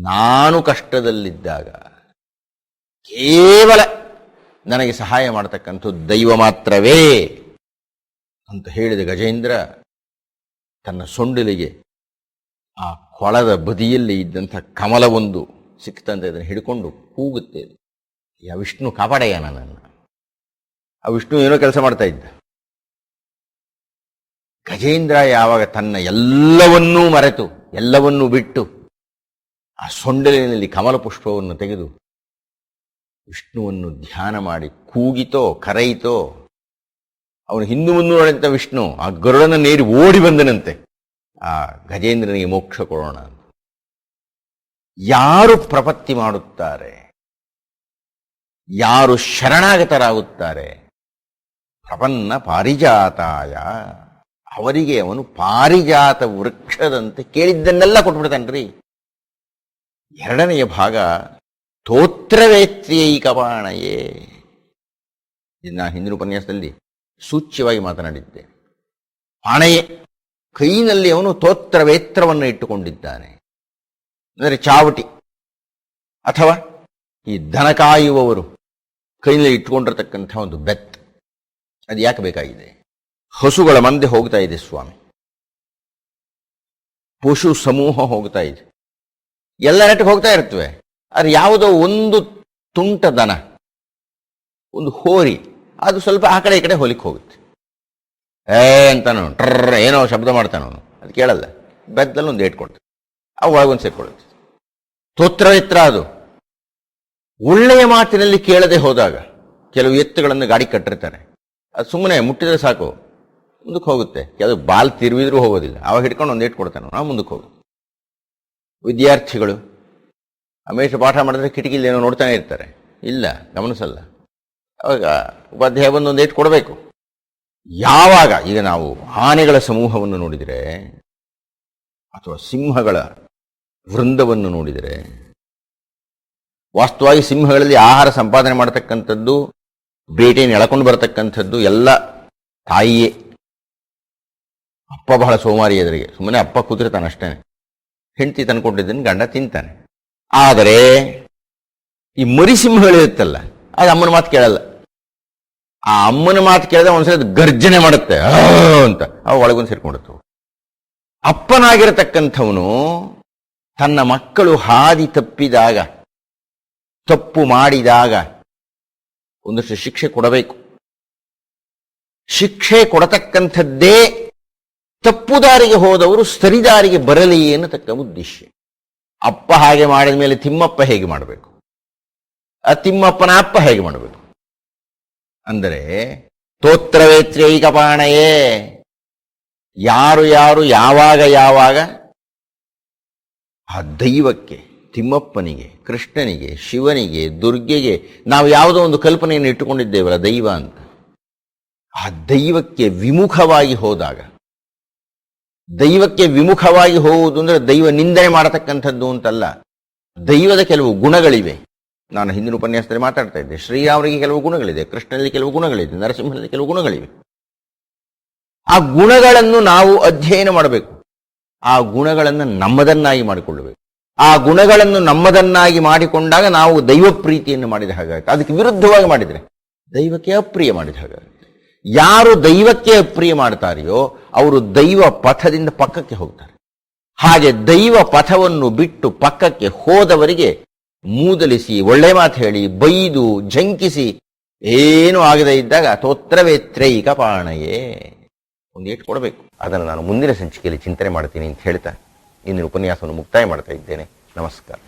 ನಾನು ಕಷ್ಟದಲ್ಲಿದ್ದಾಗ ಕೇವಲ ನನಗೆ ಸಹಾಯ ಮಾಡತಕ್ಕಂಥದ್ದು ದೈವ ಮಾತ್ರವೇ ಅಂತ ಹೇಳಿದ ಗಜೇಂದ್ರ ತನ್ನ ಸೊಂಡಿಲಿಗೆ ಆ ಕೊಳದ ಬದಿಯಲ್ಲಿ ಇದ್ದಂಥ ಕಮಲವೊಂದು ಸಿಕ್ತಂತೆ ಅದನ್ನು ಹಿಡ್ಕೊಂಡು ಕೂಗುತ್ತೆ, ಆ ವಿಷ್ಣು ಕಾಪಾಡಯ್ಯ ನನ್ನನ್ನು. ಆ ವಿಷ್ಣು ಏನೋ ಕೆಲಸ ಮಾಡ್ತಾ ಇದ್ದ. ಗಜೇಂದ್ರ ಯಾವಾಗ ತನ್ನ ಎಲ್ಲವನ್ನೂ ಮರೆತು, ಎಲ್ಲವನ್ನೂ ಬಿಟ್ಟು ಆ ಸೊಂಡಲಿನಲ್ಲಿ ಕಮಲ ಪುಷ್ಪವನ್ನು ತೆಗೆದು ವಿಷ್ಣುವನ್ನು ಧ್ಯಾನ ಮಾಡಿ ಕೂಗಿತೋ, ಕರೆಯಿತೋ, ಅವನು ಹಿಂದು ಮುಂದೆ ನೋಡಿದಂಥ ವಿಷ್ಣು ಆ ಗರುಡನ ನೇರಿ ಓಡಿ ಬಂದನಂತೆ, ಆ ಗಜೇಂದ್ರನಿಗೆ ಮೋಕ್ಷ ಕೊಡೋಣ ಅಂತ. ಯಾರು ಪ್ರಪತ್ತಿ ಮಾಡುತ್ತಾರೆ, ಯಾರು ಶರಣಾಗತರಾಗುತ್ತಾರೆ, ಪ್ರಪನ್ನ ಪಾರಿಜಾತಾಯ, ಅವರಿಗೆ ಅವನು ಪಾರಿಜಾತ ವೃಕ್ಷದಂತೆ ಕೇಳಿದ್ದನ್ನೆಲ್ಲ ಕೊಟ್ಬಿಡ್ತಾನ್ರಿ. ಎರಡನೆಯ ಭಾಗ ತೋತ್ರವೇತ್ರಿಯೈಕಪಾಣಯೇ. ಇದನ್ನ ಹಿಂದಿನ ಉಪನ್ಯಾಸದಲ್ಲಿ ಸೂಚ್ಯವಾಗಿ ಮಾತನಾಡಿದ್ದೆ. ಪಾಣಯೇ, ಕೈನಲ್ಲಿ ಅವನು ತೋತ್ರವೇತ್ರವನ್ನು ಇಟ್ಟುಕೊಂಡಿದ್ದಾನೆ. ಅಂದರೆ ಚಾವಟಿ, ಅಥವಾ ಈ ದನ ಕಾಯುವವರು ಕೈನಲ್ಲಿ ಇಟ್ಟುಕೊಂಡಿರತಕ್ಕಂಥ ಒಂದು ಬೆತ್. ಅದು ಯಾಕೆ ಬೇಕಾಗಿದೆ? ಹಸುಗಳ ಮಂದೆ ಹೋಗ್ತಾ ಇದೆ ಸ್ವಾಮಿ, ಪಶು ಸಮೂಹ ಹೋಗ್ತಾ ಇದೆ, ಎಲ್ಲ ನೆಟ್ಟಿಗೆ ಹೋಗ್ತಾ ಇರ್ತವೆ. ಆದರೆ ಯಾವುದೋ ಒಂದು ತುಂಟ ದನ, ಒಂದು ಹೋರಿ, ಅದು ಸ್ವಲ್ಪ ಆ ಕಡೆ ಈ ಕಡೆ ಹೋಲಿಕ್ಕೆ ಹೋಗುತ್ತೆ. ಅಂತಾನು ಟ್ರರ್ ಏನೋ ಶಬ್ದ ಮಾಡ್ತಾನವನು, ಅದು ಕೇಳಲ್ಲ. ಬೆದ್ದಲ್ಲಿ ಒಂದು ಏಟ್ ಕೊಡ್ತಾನೆ, ಅವು ಒಳಗೊಂದು ಸೇರ್ಕೊಳ್ಳುತ್ತೆ. ತೋತ್ರವೇತ್ರ ಅದು. ಒಳ್ಳೆಯ ಮಾತಿನಲ್ಲಿ ಕೇಳದೆ ಹೋದಾಗ ಕೆಲವು ಎತ್ತುಗಳನ್ನು ಗಾಡಿ ಕಟ್ಟಿರ್ತಾರೆ, ಅದು ಸುಮ್ಮನೆ ಮುಟ್ಟಿದ್ರೆ ಸಾಕು ಮುಂದಕ್ಕೆ ಹೋಗುತ್ತೆ. ಕೆಲವು ಬಾಲ್ ತಿರುವಿದ್ರೂ ಹೋಗೋದಿಲ್ಲ, ಅವಾಗ ಹಿಡ್ಕೊಂಡು ಒಂದು ಏಟ್ ಕೊಡ್ತಾನೆ, ನಾವು ಮುಂದಕ್ಕೆ ಹೋಗುತ್ತೆ. ವಿದ್ಯಾರ್ಥಿಗಳು ಅಮೇಶ ಪಾಠ ಮಾಡಿದ್ರೆ ಕಿಟಕಿಲಿ ಏನೋ ನೋಡ್ತಾನೆ ಇರ್ತಾರೆ, ಇಲ್ಲ ಗಮನಿಸಲ್ಲ. ಅವಾಗ ಉಪಾಧ್ಯಾಯ ಬಂದು ಒಂದು ಏಟ್ ಕೊಡಬೇಕು. ಯಾವಾಗ ಈಗ ನಾವು ಆನೆಗಳ ಸಮೂಹವನ್ನು ನೋಡಿದರೆ ಅಥವಾ ಸಿಂಹಗಳ ವೃಂದವನ್ನು ನೋಡಿದರೆ, ವಾಸ್ತವವಾಗಿ ಸಿಂಹಗಳಲ್ಲಿ ಆಹಾರ ಸಂಪಾದನೆ ಮಾಡತಕ್ಕಂಥದ್ದು, ಬೇಟೆಯನ್ನು ಎಳಕೊಂಡು ಬರತಕ್ಕಂಥದ್ದು ಎಲ್ಲ ತಾಯಿಯೇ. ಅಪ್ಪ ಬಹಳ ಸೋಮಾರಿ ಎದುರಿಗೆ, ಸುಮ್ಮನೆ ಅಪ್ಪ ಕೂತಿರ್ತಾನೆ ಅಷ್ಟೇ, ಹೆಂಡತಿ ತಂದ್ಕೊಟ್ಟಿದ್ದನ್ನು ಗಂಡ ತಿಂತಾನೆ. ಆದರೆ ಈ ಮರಿ ಸಿಂಹಗಳಿರುತ್ತಲ್ಲ, ಅದು ಅಮ್ಮನ ಮಾತು ಕೇಳಲ್ಲ. ಆ ಅಮ್ಮನ ಮಾತು ಕೇಳಿದ್ರೆ ಒಂದ್ಸಲ ಗರ್ಜನೆ ಮಾಡುತ್ತೆ ಅಂತ, ಅವು ಒಳಗೊಂದು ಸೇರ್ಕೊಂಡತ್ತು. ಅಪ್ಪನಾಗಿರತಕ್ಕಂಥವನು ತನ್ನ ಮಕ್ಕಳು ಹಾದಿ ತಪ್ಪಿದಾಗ, ತಪ್ಪು ಮಾಡಿದಾಗ ಒಂದಷ್ಟು ಶಿಕ್ಷೆ ಕೊಡಬೇಕು. ಶಿಕ್ಷೆ ಕೊಡತಕ್ಕಂಥದ್ದೇ ತಪ್ಪು ದಾರಿಗೆ ಹೋದವರು ಸರಿದಾರಿಗೆ ಬರಲಿ ಎನ್ನತಕ್ಕ ಉದ್ದೇಶ. ಅಪ್ಪ ಹಾಗೆ ಮಾಡಿದ ಮೇಲೆ ತಿಮ್ಮಪ್ಪ ಹೇಗೆ ಮಾಡಬೇಕು, ಆ ತಿಮ್ಮಪ್ಪನ ಅಪ್ಪ ಹೇಗೆ ಮಾಡಬೇಕು ಅಂದರೆ ತೋತ್ರವೇತ್ರೈಕಪಾಣಯೇ. ಯಾರು ಯಾರು ಯಾವಾಗ ಯಾವಾಗ ಆ ದೈವಕ್ಕೆ, ತಿಮ್ಮಪ್ಪನಿಗೆ, ಕೃಷ್ಣನಿಗೆ, ಶಿವನಿಗೆ, ದುರ್ಗೆಗೆ ನಾವು ಯಾವುದೋ ಒಂದು ಕಲ್ಪನೆಯನ್ನು ಇಟ್ಟುಕೊಂಡಿದ್ದೇವಲ್ಲ ದೈವ ಅಂತ, ಆ ದೈವಕ್ಕೆ ವಿಮುಖವಾಗಿ ಹೋದಾಗ, ದೈವಕ್ಕೆ ವಿಮುಖವಾಗಿ ಹೋಗುವುದು ಅಂದರೆ ದೈವ ನಿಂದನೆ ಮಾಡತಕ್ಕಂಥದ್ದು ಅಂತಲ್ಲ. ದೈವದ ಕೆಲವು ಗುಣಗಳಿವೆ. ನಾನು ಹಿಂದಿನ ಉಪನ್ಯಾಸದಲ್ಲಿ ಮಾತಾಡ್ತಾ ಇದ್ದೆ. ಶ್ರೀರಾಮರಿಗೆ ಕೆಲವು ಗುಣಗಳಿದೆ, ಕೃಷ್ಣನಲ್ಲಿ ಕೆಲವು ಗುಣಗಳಿದೆ, ನರಸಿಂಹನಲ್ಲಿ ಕೆಲವು ಗುಣಗಳಿವೆ. ಆ ಗುಣಗಳನ್ನು ನಾವು ಅಧ್ಯಯನ ಮಾಡಬೇಕು. ಆ ಗುಣಗಳನ್ನು ನಮ್ಮದನ್ನಾಗಿ ಮಾಡಿಕೊಳ್ಳಬೇಕು. ಆ ಗುಣಗಳನ್ನು ನಮ್ಮದನ್ನಾಗಿ ಮಾಡಿಕೊಂಡಾಗ ನಾವು ದೈವ ಪ್ರೀತಿಯನ್ನು ಮಾಡಿದ ಹಾಗಾಗುತ್ತೆ. ಅದಕ್ಕೆ ವಿರುದ್ಧವಾಗಿ ಮಾಡಿದರೆ ದೈವಕ್ಕೆ ಅಪ್ರಿಯ ಮಾಡಿದ ಹಾಗಾಗುತ್ತೆ. ಯಾರು ದೈವಕ್ಕೆ ಅಪ್ರಿಯ ಮಾಡ್ತಾರೆಯೋ ಅವರು ದೈವ ಪಥದಿಂದ ಪಕ್ಕಕ್ಕೆ ಹೋಗ್ತಾರೆ. ಹಾಗೆ ದೈವ ಪಥವನ್ನು ಬಿಟ್ಟು ಪಕ್ಕಕ್ಕೆ ಹೋದವರಿಗೆ ಮೂದಲಿಸಿ, ಒಳ್ಳೆ ಮಾತು ಹೇಳಿ, ಬೈದು, ಜಂಕಿಸಿ ಏನೂ ಆಗದೇ ಇದ್ದಾಗ ತೋತ್ರವೇತ್ರೈಕಪಾಣಯೇ ಒಂದು ಏಟು ಕೊಡಬೇಕು. ಅದನ್ನು ನಾನು ಮುಂದಿನ ಸಂಚಿಕೆಯಲ್ಲಿ ಚಿಂತನೆ ಮಾಡ್ತೀನಿ ಅಂತ ಹೇಳ್ತಾ ಇಂದಿನ ಉಪನ್ಯಾಸವನ್ನು ಮುಕ್ತಾಯ ಮಾಡ್ತಾ ಇದ್ದೇನೆ. ನಮಸ್ಕಾರ.